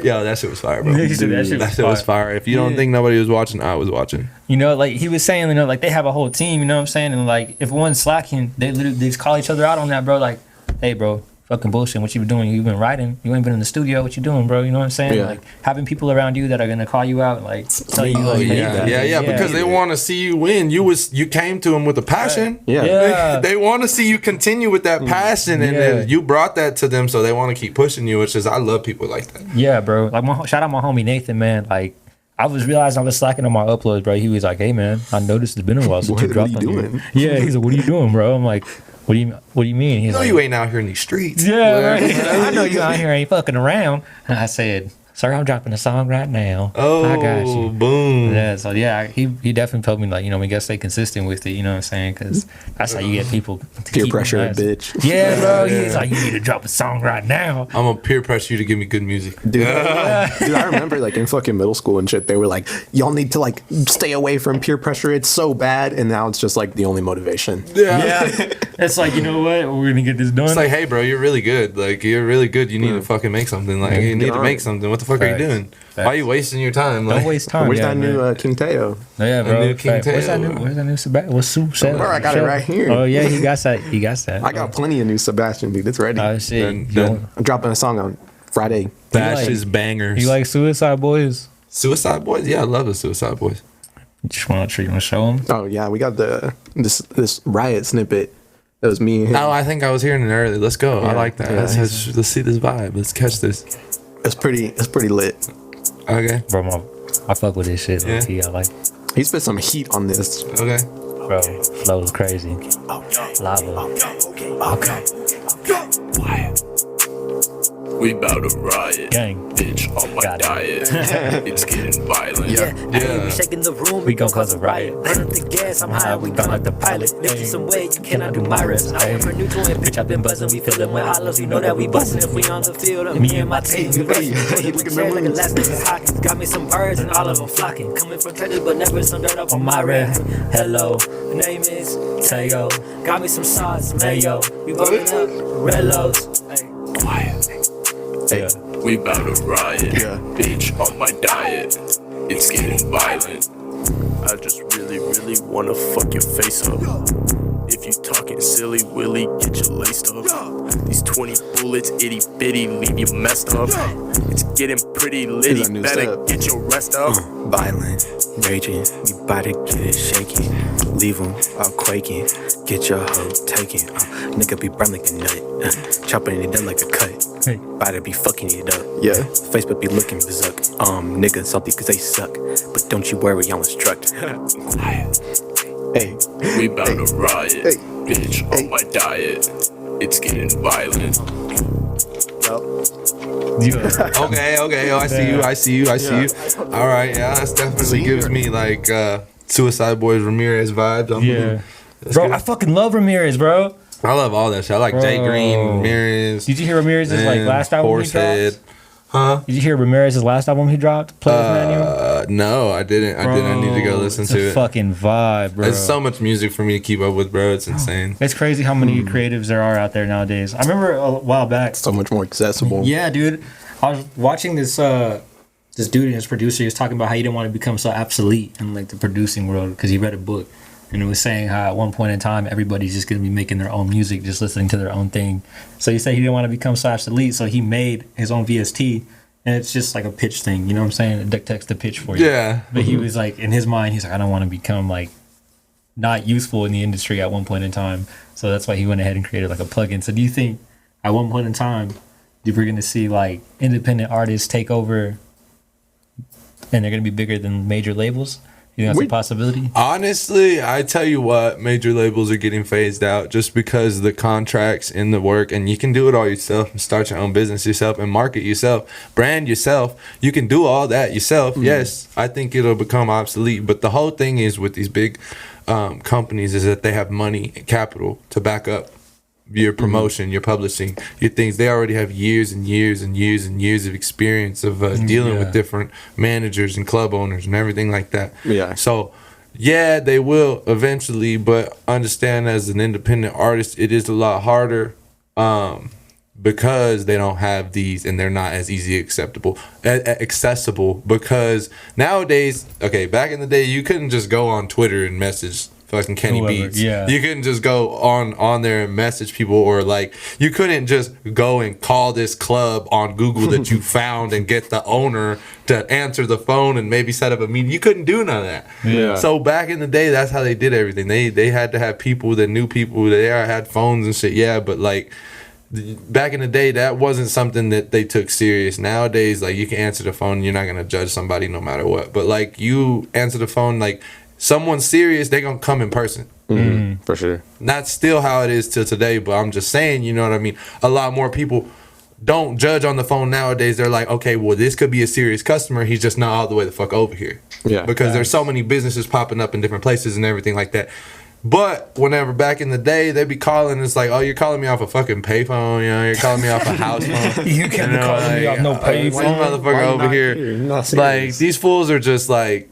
Yo, that shit was fire, bro. That shit was fire. If you don't think nobody was watching, I was watching. You know, like he was saying, you know, like they have a whole team, you know what I'm saying? And like if one's slacking, they just call each other out on that, bro. Like, hey, bro, fucking bullshit. What you been doing? You've been writing. You ain't been in the studio. What you doing, bro? You know what I'm saying? Yeah. Like having people around you that are gonna call you out, like tell you, like, because they want to see you win. You came to them with a passion. Yeah. They want to see you continue with that passion, and then you brought that to them, so they want to keep pushing you. Which is, I love people like that. Yeah, bro. Like shout out my homie Nathan, man. Like I was realizing I was slacking on my uploads, bro. He was like, "Hey, man, I noticed it's been a while since you dropped on here." Yeah, he's like, "What are you doing, bro?" I'm like, What do you mean? He's like, you ain't out here in these streets. Yeah, right. I know you out here ain't fucking around. And I said, Sir, I'm dropping a song right now. Oh, I got you. boom. Yeah, so yeah, he definitely told me like, we gotta stay consistent with it. You know what I'm saying? Because that's how you get people to Peer keep pressure, nice. bitch. Yeah, bro. He's like, you need to drop a song right now. I'm gonna peer pressure you to give me good music. Dude, dude, I remember like in fucking middle school and shit, they were like, y'all need to like stay away from peer pressure. It's so bad. And now it's just like the only motivation. Yeah, it's like, you know what? We're gonna get this done. It's like, hey, bro, you're really good. Like, you're really good. You need to fucking make something. Like, you need to make something. What the fuck are you doing? Why are you wasting your time? Don't Like, waste time. Where's yeah, that man. new King Teo? Yeah, bro. new King Where's that Teo? new Sebastian? What's Sue said? Bro, I got it right here. Oh yeah, he got that. He got that. I got plenty of new Sebastian, dude. It's ready. Oh shit. Done. I'm dropping a song on Friday. Bash's bangers. You like Suicide Boys? Suicide Boys? Yeah, I love the Suicide Boys. You just want to show them? Oh yeah, we got this riot snippet. That was me and him. Oh, I think I was hearing it early. Let's go. I Yeah, like that. yeah, Let's see this vibe. Let's catch this. It's pretty lit. Okay. Bro, I fuck with this shit. Yeah. Yeah. I like, He spit some heat on this. Okay. bro, flow is crazy. Lava. We bout to riot. Gang. Bitch on my Got it. diet. It's getting violent. Yeah. We shaking the room, We gon' cause a riot. Burn up the gas, I'm high, we burn like the pilot. Lift you some weight, you cannot do my reps. I went for neutral and bitch, I've been buzzing. We feelin' with hollows, you know that we bustin'. If we on the field, me and my team, we rushin'. Look at like a last nigga Hawkins. Got me some birds and all of them flocking. Coming from Texas, but never some dirt up on my red. Hello, the name is Teo. Got me some sauce, mayo. We rolling up, Relos. Hey. Quiet. Yeah. We bout to riot. Yeah. Bitch on my diet. It's getting violent. I just really wanna fuck your face up. If you talking silly willy, get your laced up. These 20 bullets, itty bitty, leave you messed up. It's getting pretty litty, Here's a new better step. get your rest up. Violent, raging, we bout to get it shaking. Leave 'em all quaking, get your hoe taken. Nigga be brown like a nut, chopping it down like a cut. Hey. Bout to be fucking it up. Yeah. Facebook be looking berserk. Niggas salty cause they suck. But don't you worry, y'all instruct. Quiet. Hey. We bout to riot. Hey. Bitch on my diet. It's getting violent. Yeah. Okay. Oh, I see you. All right. Yeah, that definitely gives me like Suicide Boys Ramirez vibes. Yeah. That's Bro, good. I fucking love Ramirez, bro. I love all that shit. I like Jay Bro. Green, Ramirez. Did you hear Ramirez's like and last album he Horsehead. dropped? Huh? Did you hear Ramirez's last album he dropped? Players Manual? No, I didn't. I need to go listen it's to a it. fucking vibe, bro. There's so much music for me to keep up with, bro. It's insane. It's crazy how many creatives there are out there nowadays. I remember a while back. So much more accessible. Yeah, dude. I was watching this this dude and his producer. He was talking about how he didn't want to become so obsolete in like the producing world because he read a book and it was saying how at one point in time everybody's just gonna be making their own music, just listening to their own thing. So he said he didn't want to become so obsolete, so he made his own VST, and it's just like a pitch thing. You know what I'm saying? It dictates the pitch for you. Yeah. But he was like, in his mind, he's like, I don't want to become like not useful in the industry at one point in time. So that's why he went ahead and created like a plugin. So do you think at one point in time, we're going to see like independent artists take over and they're going to be bigger than major labels? You think that's a possibility? Honestly, I tell you what, major labels are getting phased out just because the contracts in the work, and you can do it all yourself and start your own business yourself and market yourself, brand yourself. You can do all that yourself. Yes, I think it'll become obsolete, but the whole thing is with these big companies is that they have money and capital to back up your promotion, your publishing, your things. They already have years and years and years and years of experience of dealing with different managers and club owners and everything like that. Yeah. So, yeah, they will eventually, but understand as an independent artist, it is a lot harder because they don't have these and they're not as easy accessible because nowadays, okay, back in the day, you couldn't just go on Twitter and message fucking Kenny Whoever, Beats. yeah. You couldn't just go on there and message people, or like you couldn't just go and call this club on Google that you found and get the owner to answer the phone and maybe set up a meeting. You couldn't do none of that. Yeah. So back in the day, that's how they did everything. They had to have people that knew people. They had phones and shit. Yeah, but like back in the day, that wasn't something that they took serious. Nowadays, like you can answer the phone, you're not gonna judge somebody no matter what. But like you answer the phone, like someone's serious, they gonna come in person. For sure. That's still how it is till today, but I'm just saying, you know what I mean? A lot more people don't judge on the phone nowadays. They're like, okay, well, this could be a serious customer. He's just not all the way the fuck over here. Yeah. Because there's so many businesses popping up in different places and everything like that. But whenever back in the day, they'd be calling, it's like, oh, you're calling me off a fucking payphone, you know, you're calling me off a house phone. You can't be calling me off no payphone. This motherfucker over here. Like, these fools are just like,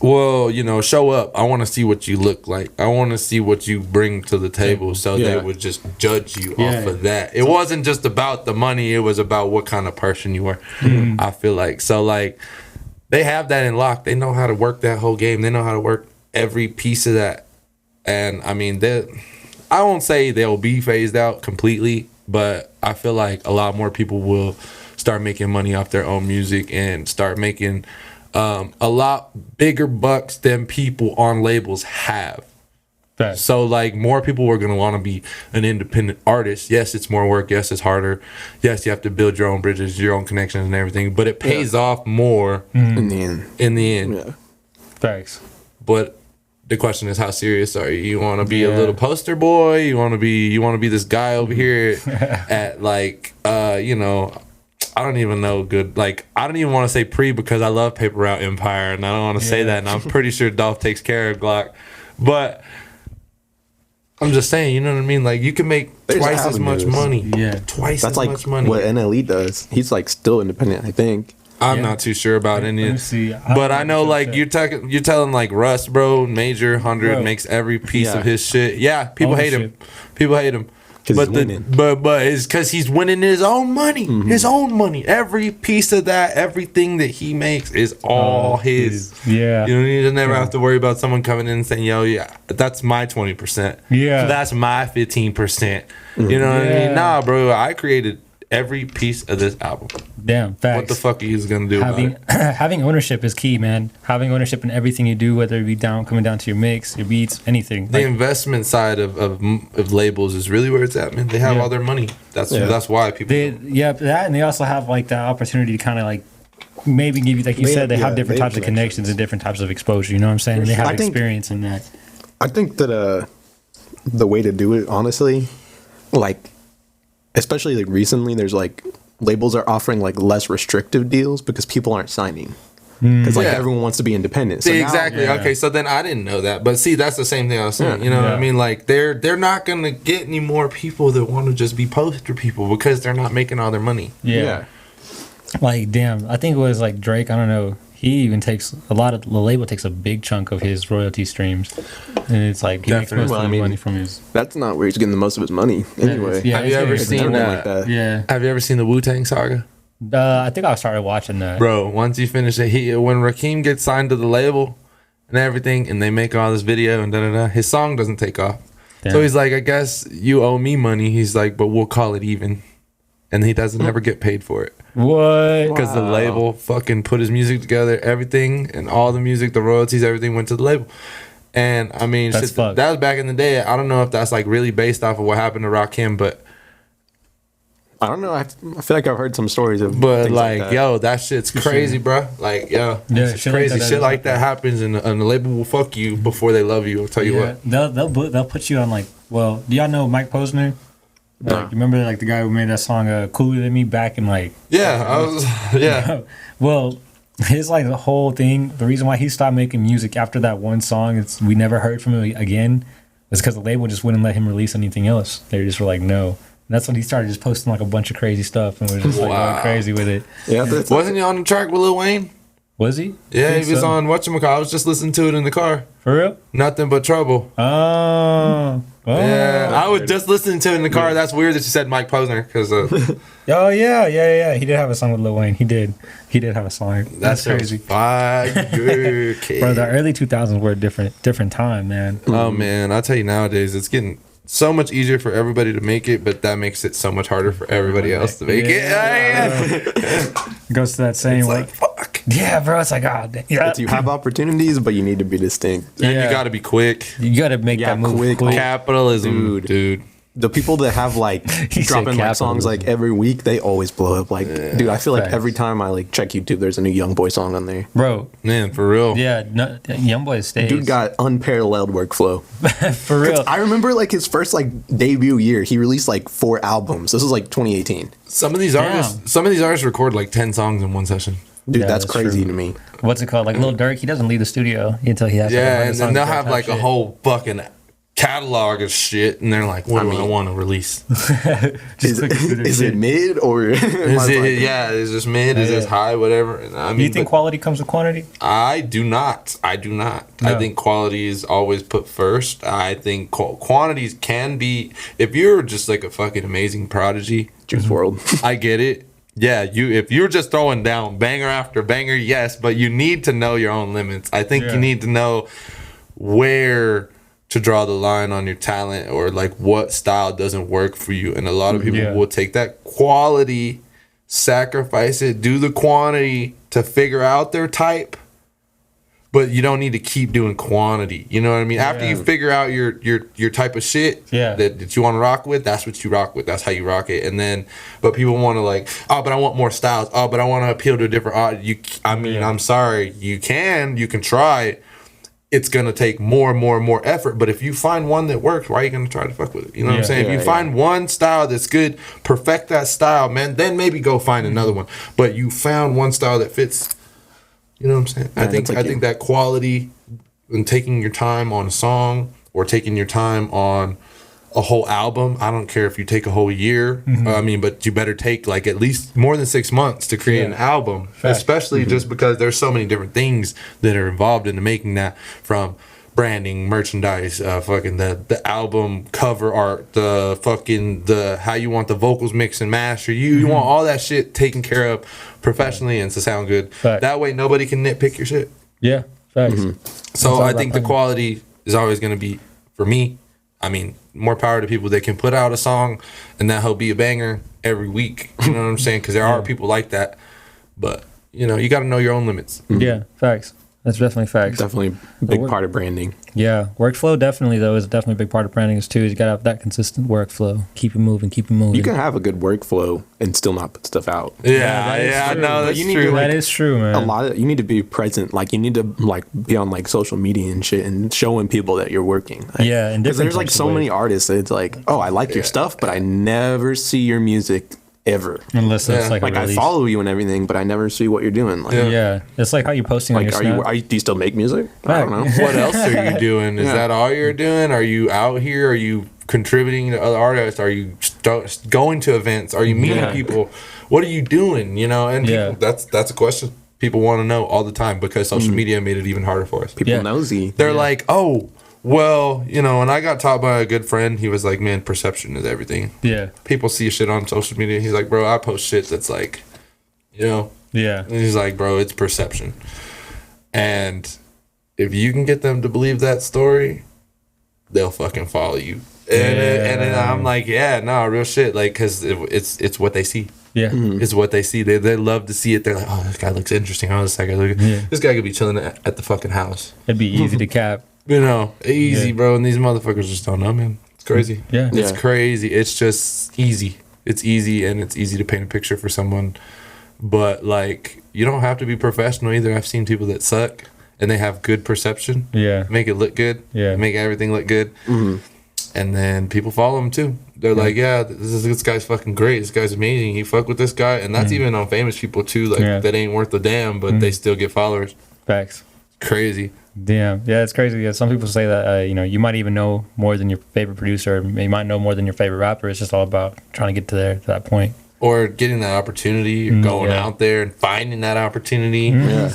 well, you know, show up. I want to see what you look like. I want to see what you bring to the table. So they would just judge you off of that. It wasn't just about the money. It was about what kind of person you were. I feel like. So, like, they have that in lock. They know how to work that whole game. They know how to work every piece of that. And I mean, I won't say they'll be phased out completely, but I feel like a lot more people will start making money off their own music and start making a lot bigger bucks than people on labels have. Facts. So like more people are going to want to be an independent artist. Yes, it's more work. Yes, it's harder. Yes, you have to build your own bridges, your own connections and everything, but it pays off more in the end. Yeah. Facts. But the question is, how serious are you? You want to be a little poster boy? You want to be this guy over here at like, you know, I don't even know good. Like, I don't even want to say pre because I love Paper Route Empire and I don't want to say that. And I'm pretty sure Dolph takes care of Glock, but I'm just saying, you know what I mean? Like, you can make twice as much money. Yeah, twice as like much money. What NLE does. He's like still independent, I think. I'm not too sure about any. Let me see. But I know, like, you're telling like Russ, bro, Major 100 makes every piece of his shit. Yeah, people hate him. People hate him. But it's because he's winning his own money. His own money. Every piece of that, everything that he makes is all his. Yeah. You know, you never have to worry about someone coming in and saying, yo, yeah, that's my 20%. Yeah. That's my 15%. You know what I mean? Nah, bro, I created every piece of this album. Damn, facts. What the fuck are you gonna do about it? Having ownership is key, man. Having ownership in everything you do, whether it be coming down to your mix, your beats, anything. The investment side of labels is really where it's at, man. They have all their money. That's why people. That, and they also have like that opportunity to kind of like maybe give you, like you said, they have different types of connections and different types of exposure. You know what I'm saying? And they have experience in that. I think that the way to do it, honestly, like, especially like recently, there's like labels are offering like less restrictive deals because people aren't signing because like everyone wants to be independent. So exactly. Okay, so then I didn't know that, but see, that's the same thing I was saying. You know what I mean? Like they're not gonna get any more people that want to just be poster people because they're not making all their money. Yeah. Like damn, I think it was like Drake. I don't know. He even takes the label takes a big chunk of his royalty streams, and it's like he makes most of the money from his. That's not where he's getting the most of his money anyway. Have you ever seen that? Yeah. Have you ever seen the Wu-Tang Saga? I think I started watching that. Bro, once you finish it, when Rakim gets signed to the label and everything, and they make all this video and his song doesn't take off. Damn. So he's like, I guess you owe me money. He's like, but we'll call it even, and he doesn't ever get paid for it. What? Because the label fucking put his music together, everything, and all the music, the royalties, everything went to the label. And I mean, shit, that was back in the day. I don't know if that's like really based off of what happened to Rakim, but I don't know. I feel like I've heard some stories of. But like, that. Yo, that shit's crazy, bro. Like, yo, it's crazy. Shit like that happens, and the label will fuck you before they love you. I'll tell you what. They'll put you on like. Well, do y'all know Mike Posner? Like, remember like the guy who made that song "Cooler Than Me" back in like. Well, his like the whole thing. The reason why he stopped making music after that one song, we never heard from him again, was because the label just wouldn't let him release anything else. They just were like, no. And that's when he started just posting like a bunch of crazy stuff and was just like going crazy with it. Yeah, wasn't he on the track with Lil Wayne? Was he? Yeah, he was on whatchamacallit. I was just listening to it in the car. For real? Nothing But Trouble. Oh. Yeah, I was just listening to it in the car. That's weird that you said Mike Posner because. Oh yeah. He did have a song with Lil Wayne. He did have a song. That's crazy. Fire, bro. The early 2000s were a different time, man. Oh man, I'll tell you nowadays it's getting so much easier for everybody to make it, but that makes it so much harder for everybody else to make it. Goes to that saying, like, fuck. Yeah, bro. It's like, you have opportunities, but you need to be distinct. And you got to be quick. You got to make that move quick. Capitalism, dude. the people that have like He said dropping like songs like capitalism. every week, they always blow up. Like, dude, I feel like Facts. every time I like check YouTube, there's a new YoungBoy song on there. Bro, Man, for real. yeah, no, YoungBoy stays. Dude got unparalleled workflow. for real. I remember like his first like debut year, he released like 4 albums. This was like 2018. Some of these artists record like 10 songs in one session. Dude, Yeah, that's that's crazy true. to me. What's it called? Like Lil Durk, he doesn't leave the studio until he has. Yeah, like, and a then song they'll to have type like a shit. whole fucking catalog of shit, and they're like, "What do I want to release? Is it mid or Is this mid? Is this high? Whatever." And I mean, You think but quality comes with quantity? I do not. I do not. I No. think quality is always put first. I think quantities can be. If you're just like a fucking amazing prodigy, Juice World? I get it. Yeah, if you're just throwing down banger after banger, yes, but you need to know your own limits. I think Yeah. you need to know where to draw the line on your talent, or like what style doesn't work for you. And a lot of people Yeah. will take that quality, sacrifice it, do the quantity to figure out their type. But you don't need to keep doing quantity. You know what I mean? After you Yeah. figure out your type of shit Yeah. that you want to rock with, that's what you rock with. That's how you rock it. And then, but people want to like, oh, but I want more styles. Oh, but I want to appeal to a different audience. Yeah. I'm sorry. You can try. It's gonna take more and more and more effort. But if you find one that works, why are you gonna try to fuck with it? You know what I'm Yeah. saying? Yeah, if you find one style that's good, perfect that style, man. Then maybe go find another one. But you found one style that fits. You know what I'm saying? Yeah, I think that's like that quality and taking your time on a song or taking your time on a whole album. I don't care if you take a whole year. I mean, but you better take like at least more than 6 months to create an album, especially just because there's so many different things that are involved into making that, from branding, merchandise, fucking the album cover art, the how you want the vocals mixed and mastered. You want all that shit taken care of professionally and to sound good. Fact. That way nobody can nitpick your shit. Yeah, facts. So all I about think the planning. quality is always going to be, for me, I mean, more power to people that can put out a song and that'll be a banger every week. You know what I'm saying? Because there are people like that. But, you know, you got to know your own limits. Yeah, facts. That's definitely facts. Definitely a big work- part of branding. Yeah, workflow definitely though is definitely a big part of branding is too. You gotta have that consistent workflow. Keep it moving. Keep it moving. You can have a good workflow and still not put stuff out. Yeah, true. no, But that's you need true. to, that is true, man. A lot of you need to be present. Like you need to like be on like social media and shit and showing people that you're working. Like, Yeah, and because different there's like types so of many ways. artists that it's like, oh, I like your stuff, but I never see your music ever. Unless it's Yeah. like Like a I release. follow you and everything, but I never see what you're doing. Like, Yeah, it's like how you posting on like your are you, Snap. are you? Do you still make music? I don't know. What else are you doing? Is Yeah. that all you're doing? Are you out here? Are you contributing to other artists? Are you going to events? Are you meeting Yeah. people? What are you doing? You know, and Yeah. people, that's a question people want to know all the time, because social media made it even harder for us. People Yeah. nosy. They're like, oh, well, you know, and I got taught by a good friend. He was like, man, perception is everything. Yeah, People see shit on social media. He's like, bro, I post shit that's like, you know, yeah, and he's like, bro, it's perception. And if you can get them to believe that story, they'll fucking follow you. And then I'm like, yeah, no, real shit. Like, because it's what they see. yeah. It's what they see. They love to see it. They're like, oh, this guy looks interesting. Oh, this guy looks. Yeah. This guy could be chilling at the fucking house. It'd be easy to cap. You know, easy, Yeah. bro. And these motherfuckers just don't know, man. It's crazy. Yeah. It's Yeah. crazy. It's just easy. It's easy, and it's easy to paint a picture for someone. But like, you don't have to be professional either. I've seen people that suck and they have good perception. Yeah. Make it look good. Yeah. Make everything look good. And then people follow them too. They're like, yeah, this guy's fucking great. This guy's amazing. You fuck with this guy. And that's even on famous people too. Like, Yeah. that ain't worth a damn, but they still get followers. Facts. Crazy. Damn. Yeah, it's crazy. Yeah, some people say that you know, you might even know more than your favorite producer. You might know more than your favorite rapper. It's just all about trying to get to that point. Or getting that opportunity, or going yeah. out there and finding that opportunity. Yeah.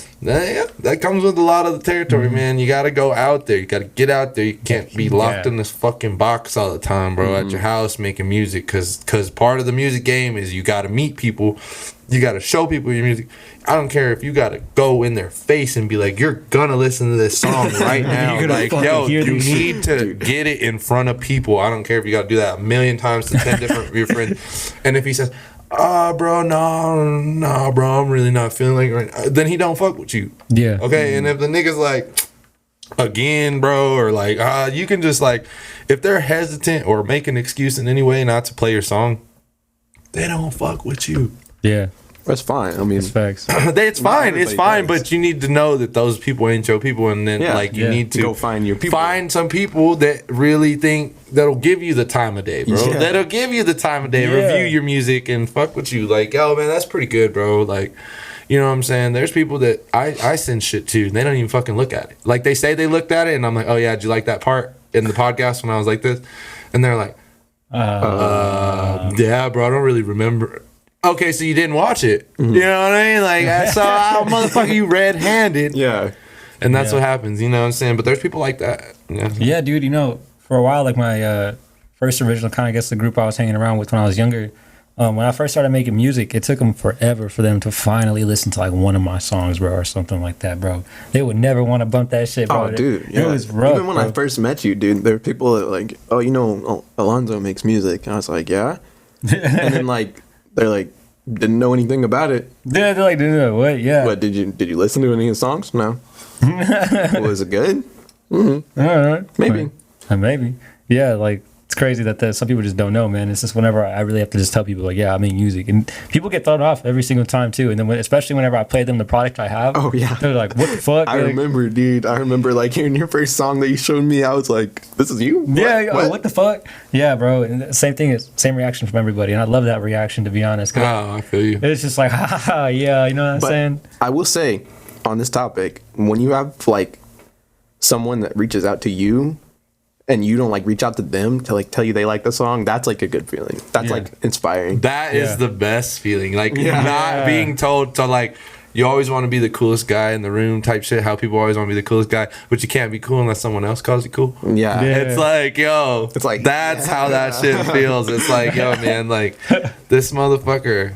That comes with a lot of the territory, man. You got to go out there. You got to get out there. You can't be locked Yeah. in this fucking box all the time, bro, at your house making music. Because part of the music game is you got to meet people. You got to show people your music. I don't care if you got to go in their face and be like, you're going to listen to this song right now. You're gonna Like, fucking yo, hear you this need to get it in front of people. I don't care if you got to do that a million times to 10 different your friends. And if he says, bro, no, bro, I'm really not feeling like it right now, then he don't fuck with you. Yeah. Okay, and if the nigga's like, again, bro, or like you can just like, if they're hesitant or make an excuse in any way not to play your song, they don't fuck with you. Yeah, That's fine. I mean, it's facts. It's fine. It's everybody fine. does. But you need to know that those people ain't your people, and then Yeah. like you Yeah. need to Go find your people. Find some people that really think that'll give you the time of day, bro. Yeah. That'll give you the time of day. Yeah. Review your music and fuck with you. Like, yo, man, that's pretty good, bro. Like, you know what I'm saying? There's people that I send shit to, and they don't even fucking look at it. Like, they say they looked at it, and I'm like, oh yeah, did you like that part in the podcast when I was like this? And they're like, yeah, bro, I don't really remember. Okay, so you didn't watch it. You know what I mean? Like, so motherfucker, you red-handed. yeah. And that's Yeah. what happens, you know what I'm saying? But there's people like that. Yeah. Yeah, dude. You know, for a while, like my first original kind of guess the group I was hanging around with when I was younger. When I first started making music, it took them forever for them to finally listen to like one of my songs, bro, or something like that, bro. They would never want to bump that shit, bro. Oh, dude. It Yeah. was rough. Even when I bro. first met you, dude, there were people that like, oh, you know, Alonzo makes music. And I was like, yeah. And then like, they're like, didn't know anything about it. Yeah, they're like, dude, what? Yeah. But did you listen to any of the songs? No. Was it good? All right. Maybe. Maybe. Yeah, like it's crazy that some people just don't know, man. It's just whenever I really have to just tell people, like, yeah, I make music, and people get thrown off every single time too. And then especially whenever I play them the product I have, Oh, yeah. they're like, what the fuck? I Like, remember, dude. I remember like hearing your first song that you showed me. I was like, "This is you." Yeah, what the fuck? Yeah, bro. And the same thing is same reaction from everybody, and I love that reaction, to be honest. 'Cause Oh, I feel you. it's just like, ha, ha, ha, yeah, you know what I'm But saying? I will say on this topic, when you have like someone that reaches out to you and you don't like reach out to them to like tell you they like the song, that's like a good feeling. That's Yeah. like inspiring. That is Yeah. the best feeling. Like, Yeah. not being told to, like, you always want to be the coolest guy in the room type shit. How people always want to be the coolest guy, but you can't be cool unless someone else calls you cool. Yeah. Yeah. It's like, yo, It's like, that's how that shit feels. It's like, yo, man, like, this motherfucker,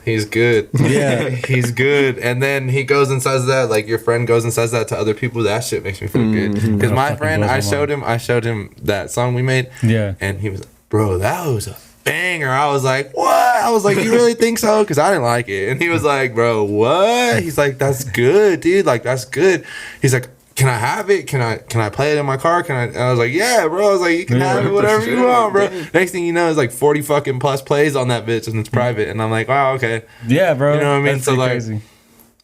he's good. Yeah. He's good. And then he goes and says that, like, your friend goes and says that to other people. That shit makes me feel good. Because That my fucking friend, blows my I showed him that song we made. Yeah. And he was like, bro, that was a banger. I was like, what? I was like, you really think so? Because I didn't like it. And he was like, bro, what? He's like, that's good, dude. Like, that's good. He's like, can I have it? Can I play it in my car? Can I? And I was like, yeah, bro. I was like, you can have it, whatever you want, bro. Next thing you know, it's like 40 fucking plus plays on that bitch, and it's private. And I'm like, wow, okay. Yeah, bro. You know what I mean? That's So, pretty like, crazy.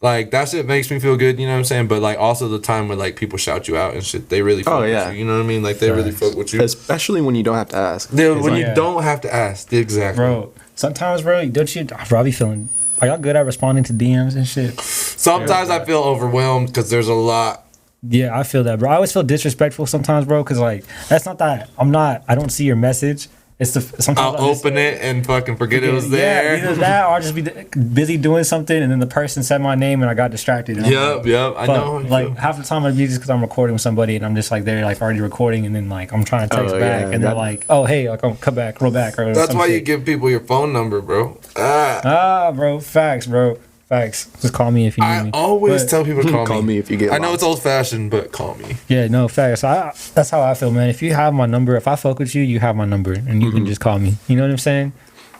Like, that shit makes me feel good, you know what I'm saying? But like, also the time when like people shout you out and shit, they really fuck Oh, yeah. with you. You know what I mean? Like, they really Facts. fuck with you. Especially when you don't have to ask. When like- you Yeah. don't have to ask, exactly. Bro, sometimes, bro, don't you, bro, I be feeling, are y'all good at responding to DMs and shit? Sometimes I feel overwhelmed because there's a lot. Yeah, I feel that, bro. I always feel disrespectful sometimes, bro, because, like, that's not that, I don't see your message. It's the, sometimes I'll open it and fucking forget it was there. Yeah, either that or I'll just be busy doing something and then the person said my name and I got distracted. And I'm like, Yep. I fuck. know. how you Like feel. half the time I'd be just because I'm recording with somebody and I'm just like they're like already recording and then like I'm trying to text Oh, back yeah, and they're that- like, oh hey, like I'm come back, roll back. Or That's some why you shit. give people your phone number, bro. Bro, facts, bro, facts. Just call me if you need I me. always But- tell people to call me. Call me if you get I know lost. it's old fashioned, but call me. Yeah, no, facts. That's how I feel, man. If you have my number, if I fuck with you, you have my number and you can just call me. You know what I'm saying?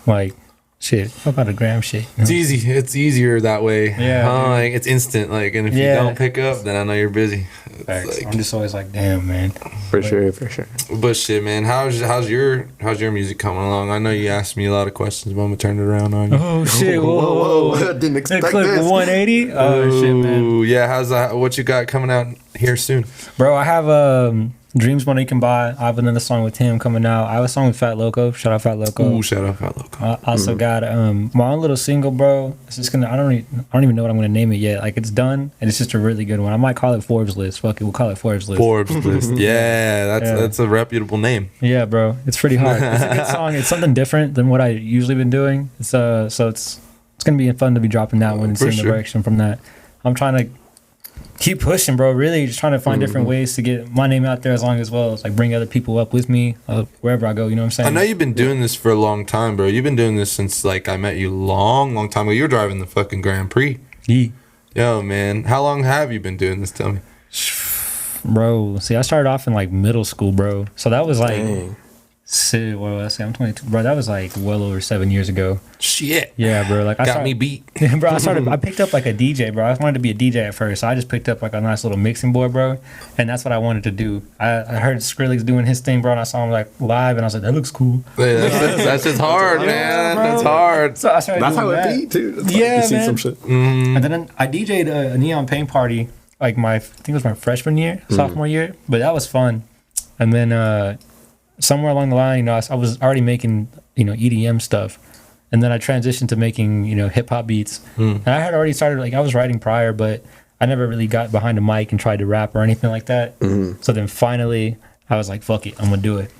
Like, shit, fuck about the gram shit. you know? It's easy. It's easier that way. Yeah, Huh? dude. Like, it's instant. Like, and if you Yeah. don't pick up, then I know you're busy. It's Facts. like- I'm just always like, damn, man. For sure. but shit, man, how's your music coming along? I know you asked me a lot of questions, but I'm gonna turn it around on you. Oh shit! Whoa! I didn't expect Click this. 180. Oh shit, man, Ooh, yeah. How's that? What you got coming out here soon? bro. I have Dreams Money Can Buy. I have another song with him coming out. I have a song with Fat Loco. Shout out Fat Loco. Ooh, shout out Fat Loco. I also got my own little single, bro. It's just gonna. I don't even know what I'm gonna name it yet. Like it's done, and it's just a really good one. I might call it Forbes List. Fuck it, we'll call it Forbes List. Forbes list. Yeah, Yeah. that's a reputable name. Yeah, bro. It's pretty hard. It's a good song. It's something different than what I usually been doing. It's so it's gonna be fun to be dropping that one and For seeing the sure. direction from that. I'm trying to keep pushing, bro. Really, just trying to find different ways to get my name out there as long as well as like bring other people up with me wherever I go. You know what I'm saying? I know you've been doing this for a long time, bro. You've been doing this since like I met you long time ago. You were driving the fucking Grand Prix. Yeah. Yo, man, how long have you been doing this? Tell me. Bro, see, I started off in like middle school, bro. So that was like Dang. Shit, what was I say? I'm 22, bro. That was like well over 7 years ago. Shit. Yeah, bro. Like I Got started, me beat. bro. I picked up like a DJ, bro. I wanted to be a DJ at first, so I just picked up like a nice little mixing board, bro, and that's what I wanted to do. I heard Skrillex doing his thing, bro, and I saw him like live, and I was like, that looks cool. Yeah, that's just hard, man. bro. That's hard. So I started That's doing how that. it be too. It's Yeah, you see man. some shit. And then I DJ'd a neon paint party like I think it was my freshman year, sophomore year, but that was fun. And then somewhere along the line, I was already making EDM stuff, and then I transitioned to making hip hop beats. And I had already started I was writing prior, but I never really got behind a mic and tried to rap or anything like that. So then finally I was like, fuck it, I'm gonna do it.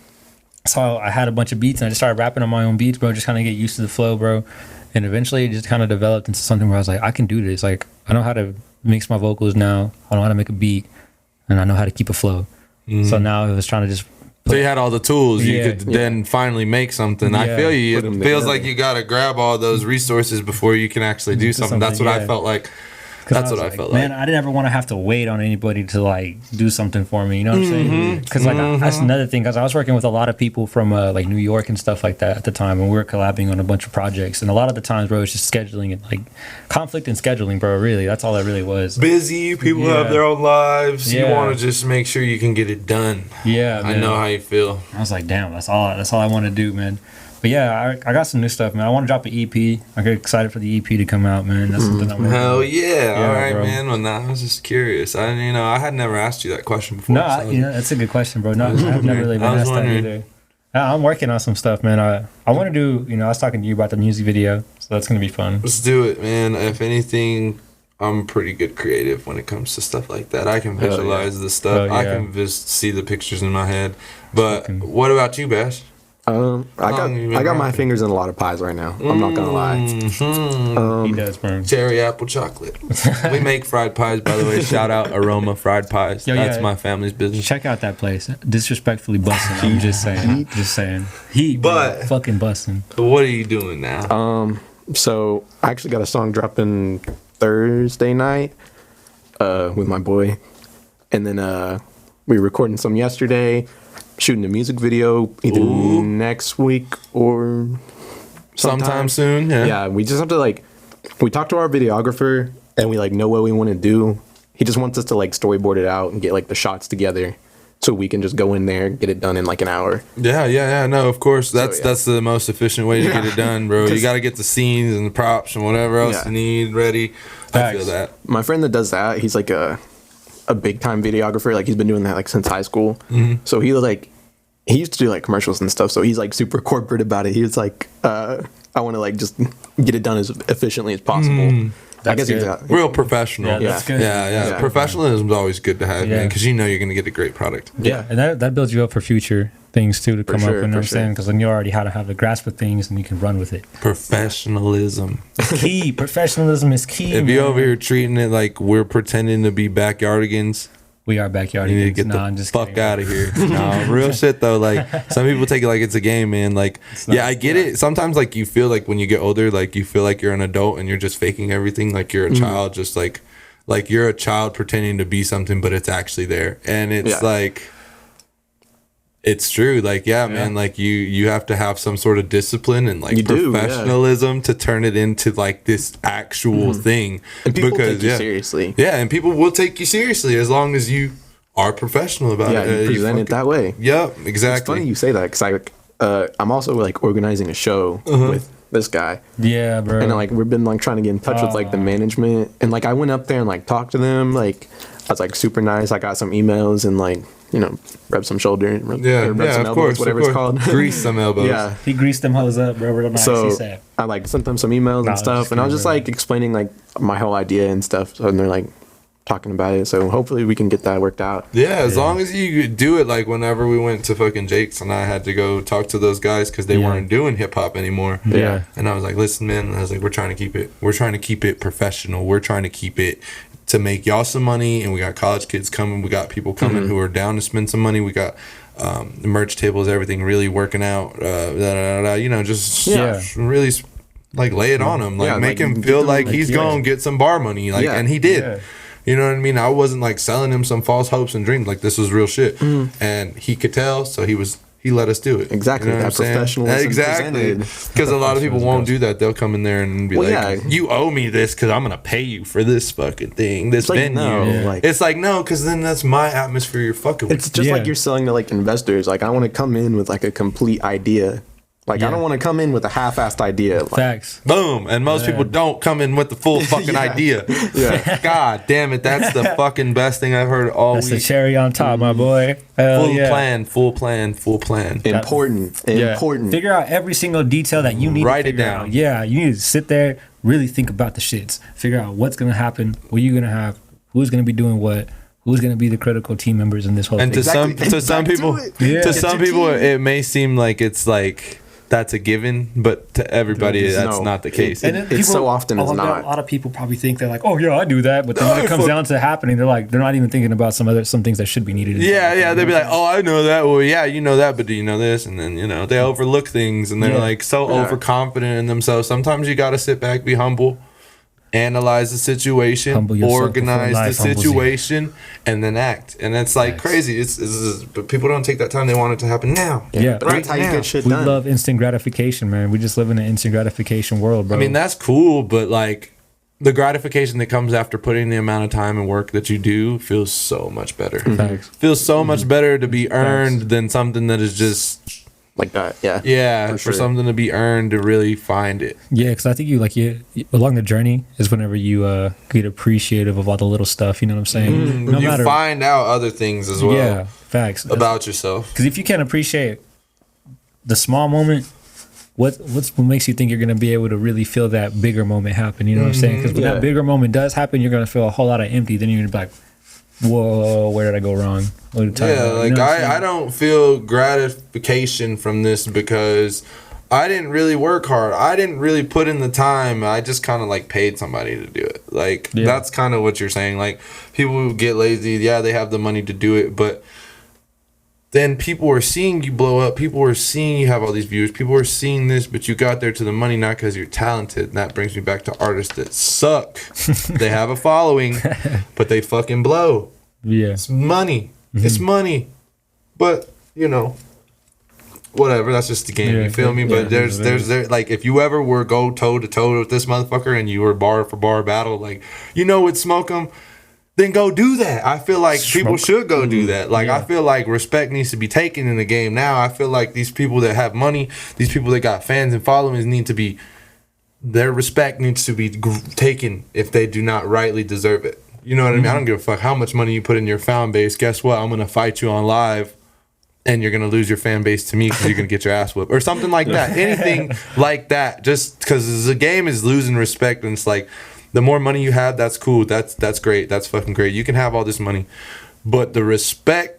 So I had a bunch of beats and I just started rapping on my own beats, bro, just kind of get used to the flow, bro. And eventually it just kind of developed into something where I was like, I can do this. Like, I know how to mix my vocals now, I know how to make a beat, and I know how to keep a flow. So now I was trying to just So you had all the tools. You Yeah. could then finally make something. I Yeah. feel you. Put It 'em feels together. like you got to grab all those resources before you can actually do something. That's what I yeah. felt like. 'Cause That's was what I like, felt man, like. I didn't ever want to have to wait on anybody to like do something for me. You know what I'm saying? Because that's another thing. Because I was working with a lot of people from like New York and stuff like that at the time, and we were collabing on a bunch of projects. And a lot of the times, bro, it's just scheduling and like conflict and scheduling, bro. Really, that's all it really was. Busy. People Yeah. have their own lives. You Yeah. want to just make sure you can get it done. Yeah, I man. know how you feel. I was like, damn, that's all I want to do, man. But yeah, I got some new stuff, man. I want to drop an EP. I get excited for the EP to come out, man. That's something I'm working Hell on. yeah. All right, bro. man. Well, I was just curious. I had never asked you that question before. No, so- that's a good question, bro. No, I've never really been I was asked that wondering. either. I'm working on some stuff, man. I want to do, I was talking to you about the music video, so that's going to be fun. Let's do it, man. If anything, I'm pretty good creative when it comes to stuff like that. I can Hell yeah. visualize the stuff. Oh, I yeah. can just see the pictures in my head. But Fucking- what about you, Bash? I long have you been got my rapping? fingers in a lot of pies right now. I'm not gonna lie. He does, bro. Cherry apple chocolate. We make fried pies, by the way. Shout out Aroma Fried Pies. Yo, That's yeah. my family's business. Check out that place. Disrespectfully busting. I'm just saying. Just saying. Heat, bro. But- Fucking busting. So what are you doing now? So I actually got a song dropping Thursday night with my boy, and then we were recording some yesterday, shooting a music video either next week or Sometime soon. Yeah. Yeah, we just have to we talked to our videographer and we know what we want to do. He just wants us to storyboard it out and get the shots together so we can just go in there and get it done in an hour. Yeah. No, of course. That's yeah. the most efficient way to get it done, bro. You 'Cause- got to get the scenes and the props and whatever else Yeah. you need ready. I feel Facts. that. My friend that does that, he's a big time videographer. He's been doing that since high school. So he used to do commercials and stuff. So he's super corporate about it. He was I want to just get it done as efficiently as possible. I guess good. exactly. Real professional. Yeah, that's good. Yeah. Yeah. Professionalism is always good to have, man, Yeah. because you know you're going to get a great product. Yeah, and that builds you up for future things too to come sure, up. You know for what I'm sure. saying? Because then you already how to have a grasp of things and you can run with it. Professionalism. Key professionalism is key. If you're man. over here treating it like we're pretending to be backyardigans, we are backyard. you need to get I'm the just fuck kidding. out of here. No, real shit though. Some people take it like it's a game, man. not. Yeah, I get it. Sometimes you feel when you get older, you feel like you're an adult and you're just faking everything. You're a child, just like you're a child pretending to be something, but it's actually there. And it's Yeah. it's true. Man, you have to have some sort of discipline and You do, yeah. professionalism to turn it into this actual thing. And people take you seriously. Yeah, and people will take you seriously as long as you are professional about Yeah, it. you present it that way. Yep, It's exactly. funny you say that because I'm also organizing a show with this guy. Yeah, bro. And we've been trying to get in touch with the management, and I went up there and talked to them. I was super nice. I got some emails and rub some shoulder, rub some of elbows, course, whatever of it's course. called. Grease some elbows. Yeah. he greased them hoes up, bro. Real nice. So he said. I sent them some emails Nah, and stuff, just and I was kidding, just explaining my whole idea and stuff. So and they're talking about it. So hopefully we can get that worked out. Yeah, as long as you do it, whenever we went to fucking Jake's and I had to go talk to those guys because they Yeah. weren't doing hip hop anymore. Yeah. And I was like, listen, man, I was like, we're trying to keep it professional. We're trying to keep it to make y'all some money, and we got college kids coming. We got people coming who are down to spend some money. We got the merch tables, everything really working out. Just Yeah. really lay it on him, Yeah, make him get feel them, like he's yeah. gonna get some bar money, Yeah. and he did. Yeah. You know what I mean? I wasn't selling him some false hopes and dreams. This was real shit, and he could tell. So he was he let us do it. Exactly, You know that what I'm saying? professionalism Exactly. presented. Because a lot of people won't do that. They'll come in there and be Well, like, yeah. you owe me this because I'm going to pay you for this fucking thing, this It's like, venue. no, like- it's like, no, because then that's my atmosphere you're fucking with. It's just Yeah. like you're selling to like investors. Like I want to come in with like a complete idea. Like I Yeah. don't want to come in with a half-assed idea. Like, Facts. Boom. And most people don't come in with the full fucking Yeah. idea. Yeah. God damn it. That's the fucking best thing I've heard all That's the week. cherry on top, my boy. Hell Full yeah. plan, full plan, full plan. Important. Yeah. Important. Figure out every single detail that you need Write to it figure down. out. Yeah, you need to sit there, really think about the shits. Figure out what's gonna happen, what you're gonna have, who's gonna be doing what, who's gonna be the critical team members in this whole And thing. to some Back to people, it. Yeah. to It's some your people, team. it may seem like it's like that's a given, but to everybody, It's that's no. not the case. And then It's so often a it's lot- not. A lot of people probably think they're like, "Oh yeah, I do that," but then when I it comes fuck- down to happening, they're not even thinking about some things that should be needed. Yeah, they'd be like, "Oh, I know that." Well, yeah, you know that, but do you know this? And then they overlook things, and they're Yeah. like so Yeah. overconfident in themselves. Sometimes you got to sit back, be humble, analyze the situation, Humble yourself organize before the life humbles you. situation, and then act. And it's like Facts. crazy. But people don't take that time. They want it to happen now. Yeah. But Right that's how you now. get shit We done. love instant gratification, man. We just live in an instant gratification world, bro. I mean, that's cool, but like the gratification that comes after putting the amount of time and work that you do feels so much better. Facts. Feels so much better to be earned than something that is just like that. Yeah. for sure. something to be earned to really find it. Yeah, because I think you along the journey is whenever you get appreciative of all the little stuff. You know what I'm saying? No you matter. find out other things as well Yeah, facts. about yourself. Because if you can't appreciate the small moment, what makes you think you're gonna be able to really feel that bigger moment happen? You know what I'm saying? Because when Yeah. that bigger moment does happen, you're gonna feel a whole lot of empty. Then you're gonna be like, "Whoa, where did I go wrong?" What did I Yeah, talk about? like You know what I'm I saying? don't feel gratification from this because I didn't really work hard. I didn't really put in the time. I just kind of like paid somebody to do it. Like Yeah. that's kind of what you're saying. Like people who get lazy, yeah, they have the money to do it, but then people are seeing you blow up. People are seeing you have all these views. People are seeing this, but you got there to the money not because you're talented. And that brings me back to artists that suck. They have a following, but they fucking blow. Yeah, It's money. It's money. But, whatever. That's just the game. Yeah, you feel me? But yeah, there's like, if you ever were go toe to toe with this motherfucker and you were bar for bar battle, like, would smoke him, then go do that. I feel like people should go do that. Like, I feel like respect needs to be taken in the game now. I feel like these people that have money, these people that got fans and followings their respect needs to be taken if they do not rightly deserve it. You know what I mean? I don't give a fuck how much money you put in your fan base. Guess what? I'm going to fight you on live and you're going to lose your fan base to me because you're going to get your ass whooped or something like that. Anything like that. Just because the game is losing respect and it's like the more money you have, that's cool. That's great. That's fucking great. You can have all this money. But the respect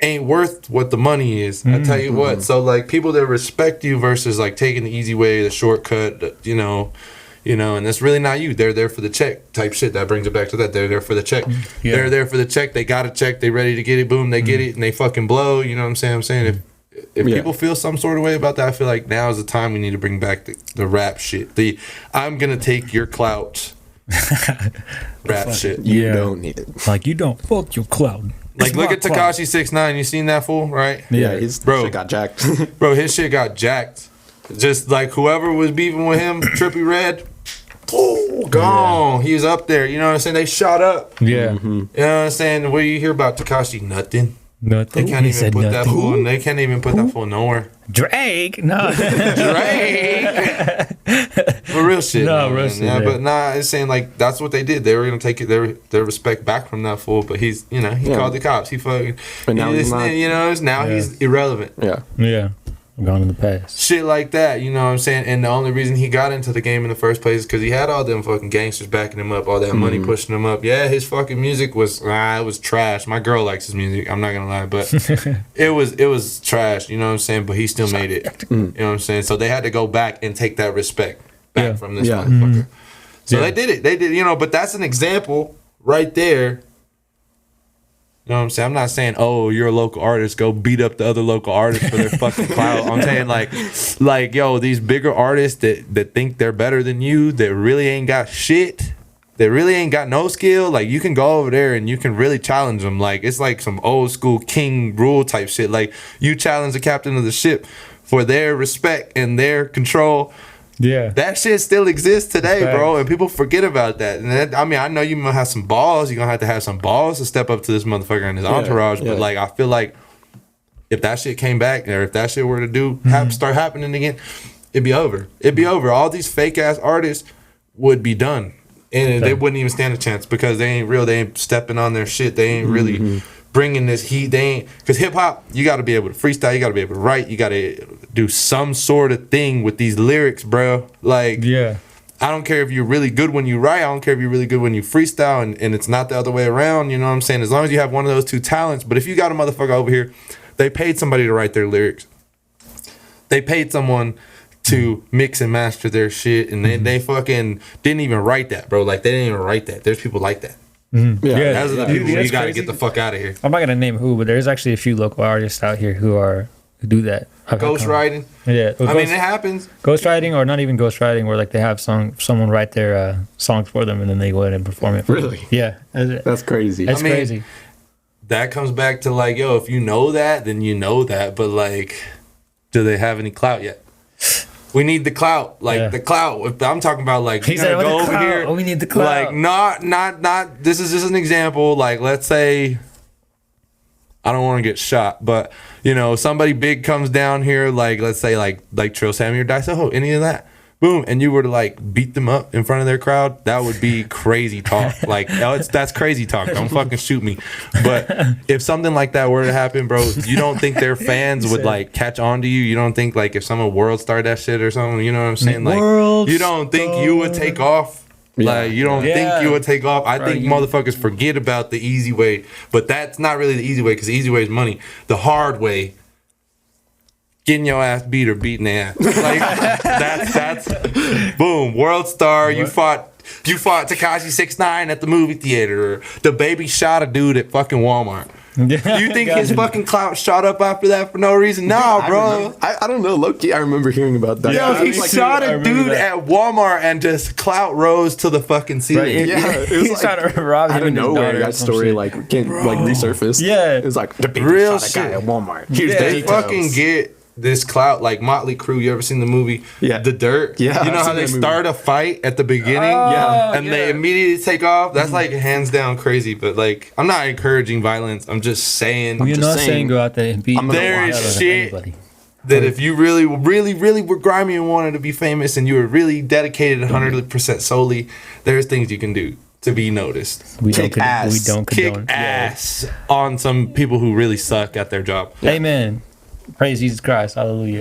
ain't worth what the money is. I tell you what. So like people that respect you versus like taking the easy way, the shortcut, and that's really not you. They're there for the check type shit. That brings it back to that. They're there for the check. Yeah. They're there for the check. They got a check. They ready to get it. Boom, they get it and they fucking blow. You know what I'm saying? If Yeah. people feel some sort of way about that, I feel like now is the time we need to bring back the rap shit. I'm gonna take your clout rap shit. You Yeah. don't need it. like you don't fuck your cloud. Like It's look my at cloud. Tekashi 6ix9ine. You seen that fool, right? Yeah, his Bro. shit got jacked. Bro, his shit got jacked. Just like whoever was beefing with him, Trippie Redd, gone. He was up there. You know what I'm saying? They shot up. Yeah, You know what I'm saying? What do you hear about Tekashi? Nothing. nothing. They can't He even said put that nothing. fool. They can't even put that fool nowhere. Drake, no. Drake. For real shit. No, man. real shit, Yeah, yeah. but nah, it's saying like that's what they did. They were gonna take their respect back from that fool. But he's he called the cops. He fucking. But now he's not. Now he's irrelevant. Yeah. Yeah, gone in the past. Shit like that, you know what I'm saying? And the only reason he got into the game in the first place is because he had all them fucking gangsters backing him up, all that money pushing him up. Yeah, his fucking music was, it was trash. My girl likes his music, I'm not gonna lie, but it was trash, you know what I'm saying? But he still made it, you know what I'm saying? So they had to go back and take that respect back Yeah. from this Yeah. motherfucker. So Yeah. they did it, but that's an example right there. You know what I'm saying? I'm not saying, oh, you're a local artist, go beat up the other local artists for their fucking clout. I'm saying like, yo, these bigger artists that think they're better than you, that really ain't got shit, that really ain't got no skill, like you can go over there and you can really challenge them. Like it's like some old school king rule type shit. Like you challenge the captain of the ship for their respect and their control. Yeah. That shit still exists today, Facts. bro, and people forget about that. And that, I mean, I know you might have some balls. You're gonna have to have some balls to step up to this motherfucker and his entourage. yeah. But like, I feel like if that shit came back, or if that shit were to start happening again, it'd be over. It'd be over. All these fake ass artists would be done, and they wouldn't even stand a chance because they ain't real. They ain't stepping on their shit. They ain't really bringing this heat. They ain't, because hip hop, you got to be able to freestyle. You got to be able to write. You got to do some sort of thing with these lyrics, bro. Like, Yeah. I don't care if you're really good when you write. I don't care if you're really good when you freestyle, and it's not the other way around. You know what I'm saying? As long as you have one of those two talents. But if you got a motherfucker over here, they paid somebody to write their lyrics. They paid someone to mix and master their shit, and they fucking didn't even write that, bro. Like, they didn't even write that. There's people like that. Yeah. Those are the Dude, people that's you got to crazy. get the fuck out of here. I'm not gonna name who, but there's actually a few local artists out here who do that. Ghostwriting. Yeah. I mean, it happens. Ghostwriting, or not even ghostwriting, where like they have someone write their songs for them and then they go ahead and perform it. Really? Yeah. That's crazy. That's I mean, crazy. That comes back to like, yo, if you know that, then you know that. But like, do they have any clout yet? We need the clout, like Yeah. the clout. If I'm talking about like, He you said, gotta "Oh, go the over clout. here. Oh, we need the clout." Like, not. This is just an example. Like, let's say, I don't want to get shot, but you know, somebody big comes down here. Like, let's say, like Trill Sammy or Dice Soho, any of that. Boom, and you were to like beat them up in front of their crowd, that would be crazy talk. Like, that's crazy talk. Don't fucking shoot me. But if something like that were to happen, bro, you don't think their fans would like catch on to you? You don't think like if someone world star that shit or something? You know what I'm saying? Like, World you don't think you would take off? Like, you don't Yeah. think you would take off? I Bro, think motherfuckers forget about the easy way, but that's not really the easy way, because the easy way is money. The hard way, getting your ass beat or beating the ass. Like, that's boom, world star. You fought Tekashi 6ix9ine at the movie theater, or the baby shot a dude at fucking Walmart. You think his fucking clout shot up after that for no reason? Nah, bro. I don't know. Low-key, I remember hearing about that. Yo, I he was like, shot I a remember dude that. at Walmart and just clout rose to the fucking ceiling. Yeah, it was He's like, trying to rob him out of and his nowhere, daughter or that some story shit. like resurfaced. Yeah. It was like the baby Real shot a guy shit. at Walmart. Here's Yeah, the They details. fucking get this clout, like Motley Crue. You ever seen the movie Yeah. The Dirt? Yeah, You know I've how seen they that movie. start a fight at the beginning? Yeah. And they immediately take off? That's like hands down crazy. But like, I'm not encouraging violence. I'm just saying You're just not saying, saying go out there and beat I'm gonna There watch is the shit anybody. that if you really were grimy and wanted to be famous, and you were really dedicated 100% solely, there's things you can do to be noticed. We Kick don't ass. we don't Kick condone. ass on some people who really suck at their job. Amen. Praise Jesus Christ. Hallelujah.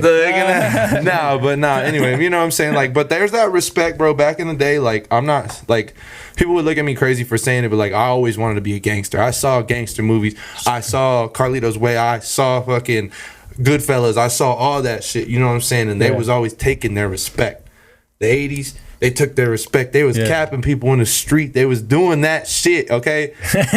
Anyway, you know what I'm saying? Like, but there's that respect, bro. Back in the day, like, I'm not, like, people would look at me crazy for saying it, but like, I always wanted to be a gangster. I saw gangster movies. I saw Carlito's Way. I saw fucking Goodfellas. I saw all that shit. You know what I'm saying? And they Yeah. was always taking their respect. The 80s, they took their respect. They was Yeah. capping people in the street. They was doing that shit, okay?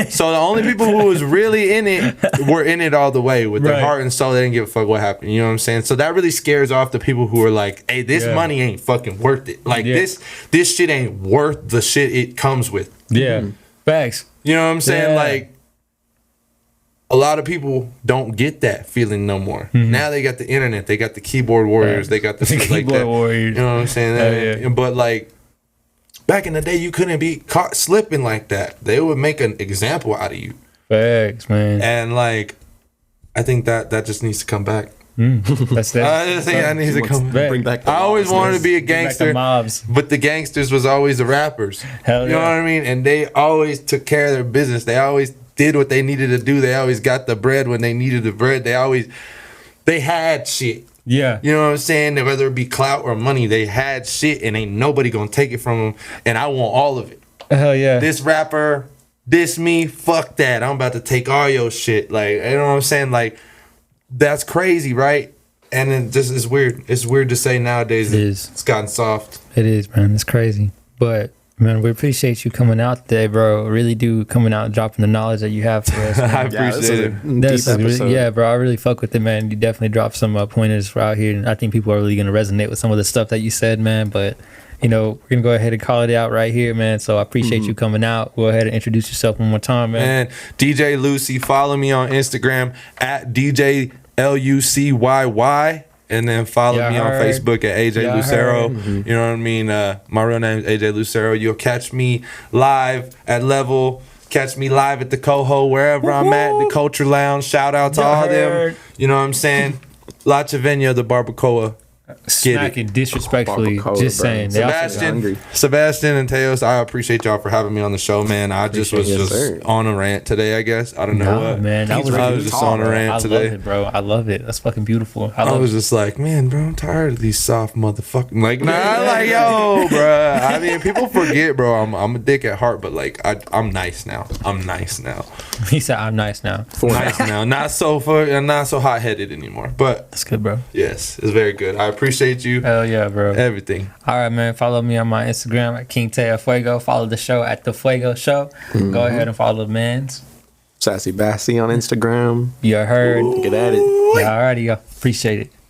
So the only people who was really in it were in it all the way with their Right. heart and soul. They didn't give a fuck what happened. You know what I'm saying? So that really scares off the people who are like, hey, this Yeah. money ain't fucking worth it. Like, Yeah. this shit ain't worth the shit it comes with. Yeah. Facts. You know what I'm saying? Yeah. Like, a lot of people don't get that feeling no more. Now they got the internet, they got the keyboard warriors, they got the shit like Keyboard that. warriors. You know what I'm saying? Hell yeah. But like, back in the day, you couldn't be caught slipping like that. They would make an example out of you. Facts, man. And like, I think that just needs to come back. That's I that. just think that needs to come back. Bring back the I always wanted to be a Back to gangster, mobs. but the gangsters was always the rappers. Hell You know yeah. what I mean? And they always took care of their business. They always did what they needed to do. They always got the bread when they needed the bread. They had shit. Yeah. You know what I'm saying? Whether it be clout or money, they had shit, and ain't nobody gonna take it from them. And I want all of it. Hell yeah. This rapper, this me, fuck that. I'm about to take all your shit. Like, you know what I'm saying? Like, that's crazy, right? And it just is weird. It's weird to say nowadays It that is. it's gotten soft. It is, man. It's crazy. But man, we appreciate you coming out today, bro. Really do coming out and dropping the knowledge that you have for us. I Man. Yeah, this appreciate is a it. That's deep episode. really, yeah, bro. I really fuck with it, man. You definitely dropped some pointers for out here, and I think people are really gonna resonate with some of the stuff that you said, man. But you know, we're gonna go ahead and call it out right here, man. So I appreciate you coming out. Go ahead and introduce yourself one more time, man. And DJ Lucy, follow me on Instagram at DJ LUCYY. And then follow me on Facebook at AJ Lucero. You know what I mean? My real name is AJ Lucero. You'll catch me live at Level. Catch me live at the Coho, wherever I'm at, the Culture Lounge. Shout out to all them. You know what I'm saying? La Chavenia, the Barbacoa. Smacking disrespectfully, just saying. Sebastian and Teos, I appreciate y'all for having me on the show, man. I just was on a rant today, I guess. I don't know what. Man, I was just on a rant today. I love it, bro. I love it. That's fucking beautiful. I was just like, man, bro, I'm tired of these soft motherfucking. Like, nah, like, yo, bro. I mean, people forget, bro. I'm a dick at heart, but like, I'm nice now. I'm nice now. He said, I'm nice now. Nice now. Not so hot headed anymore. But that's good, bro. Yes, it's very good. I appreciate you. Hell yeah, bro. Everything. All right, man. Follow me on my Instagram at King Teo Fuego. Follow the show at The Fuego Show. Go ahead and follow the man's. Sassy Bassy on Instagram. You heard. Get at it. Yeah, alrighty, yo. Appreciate it.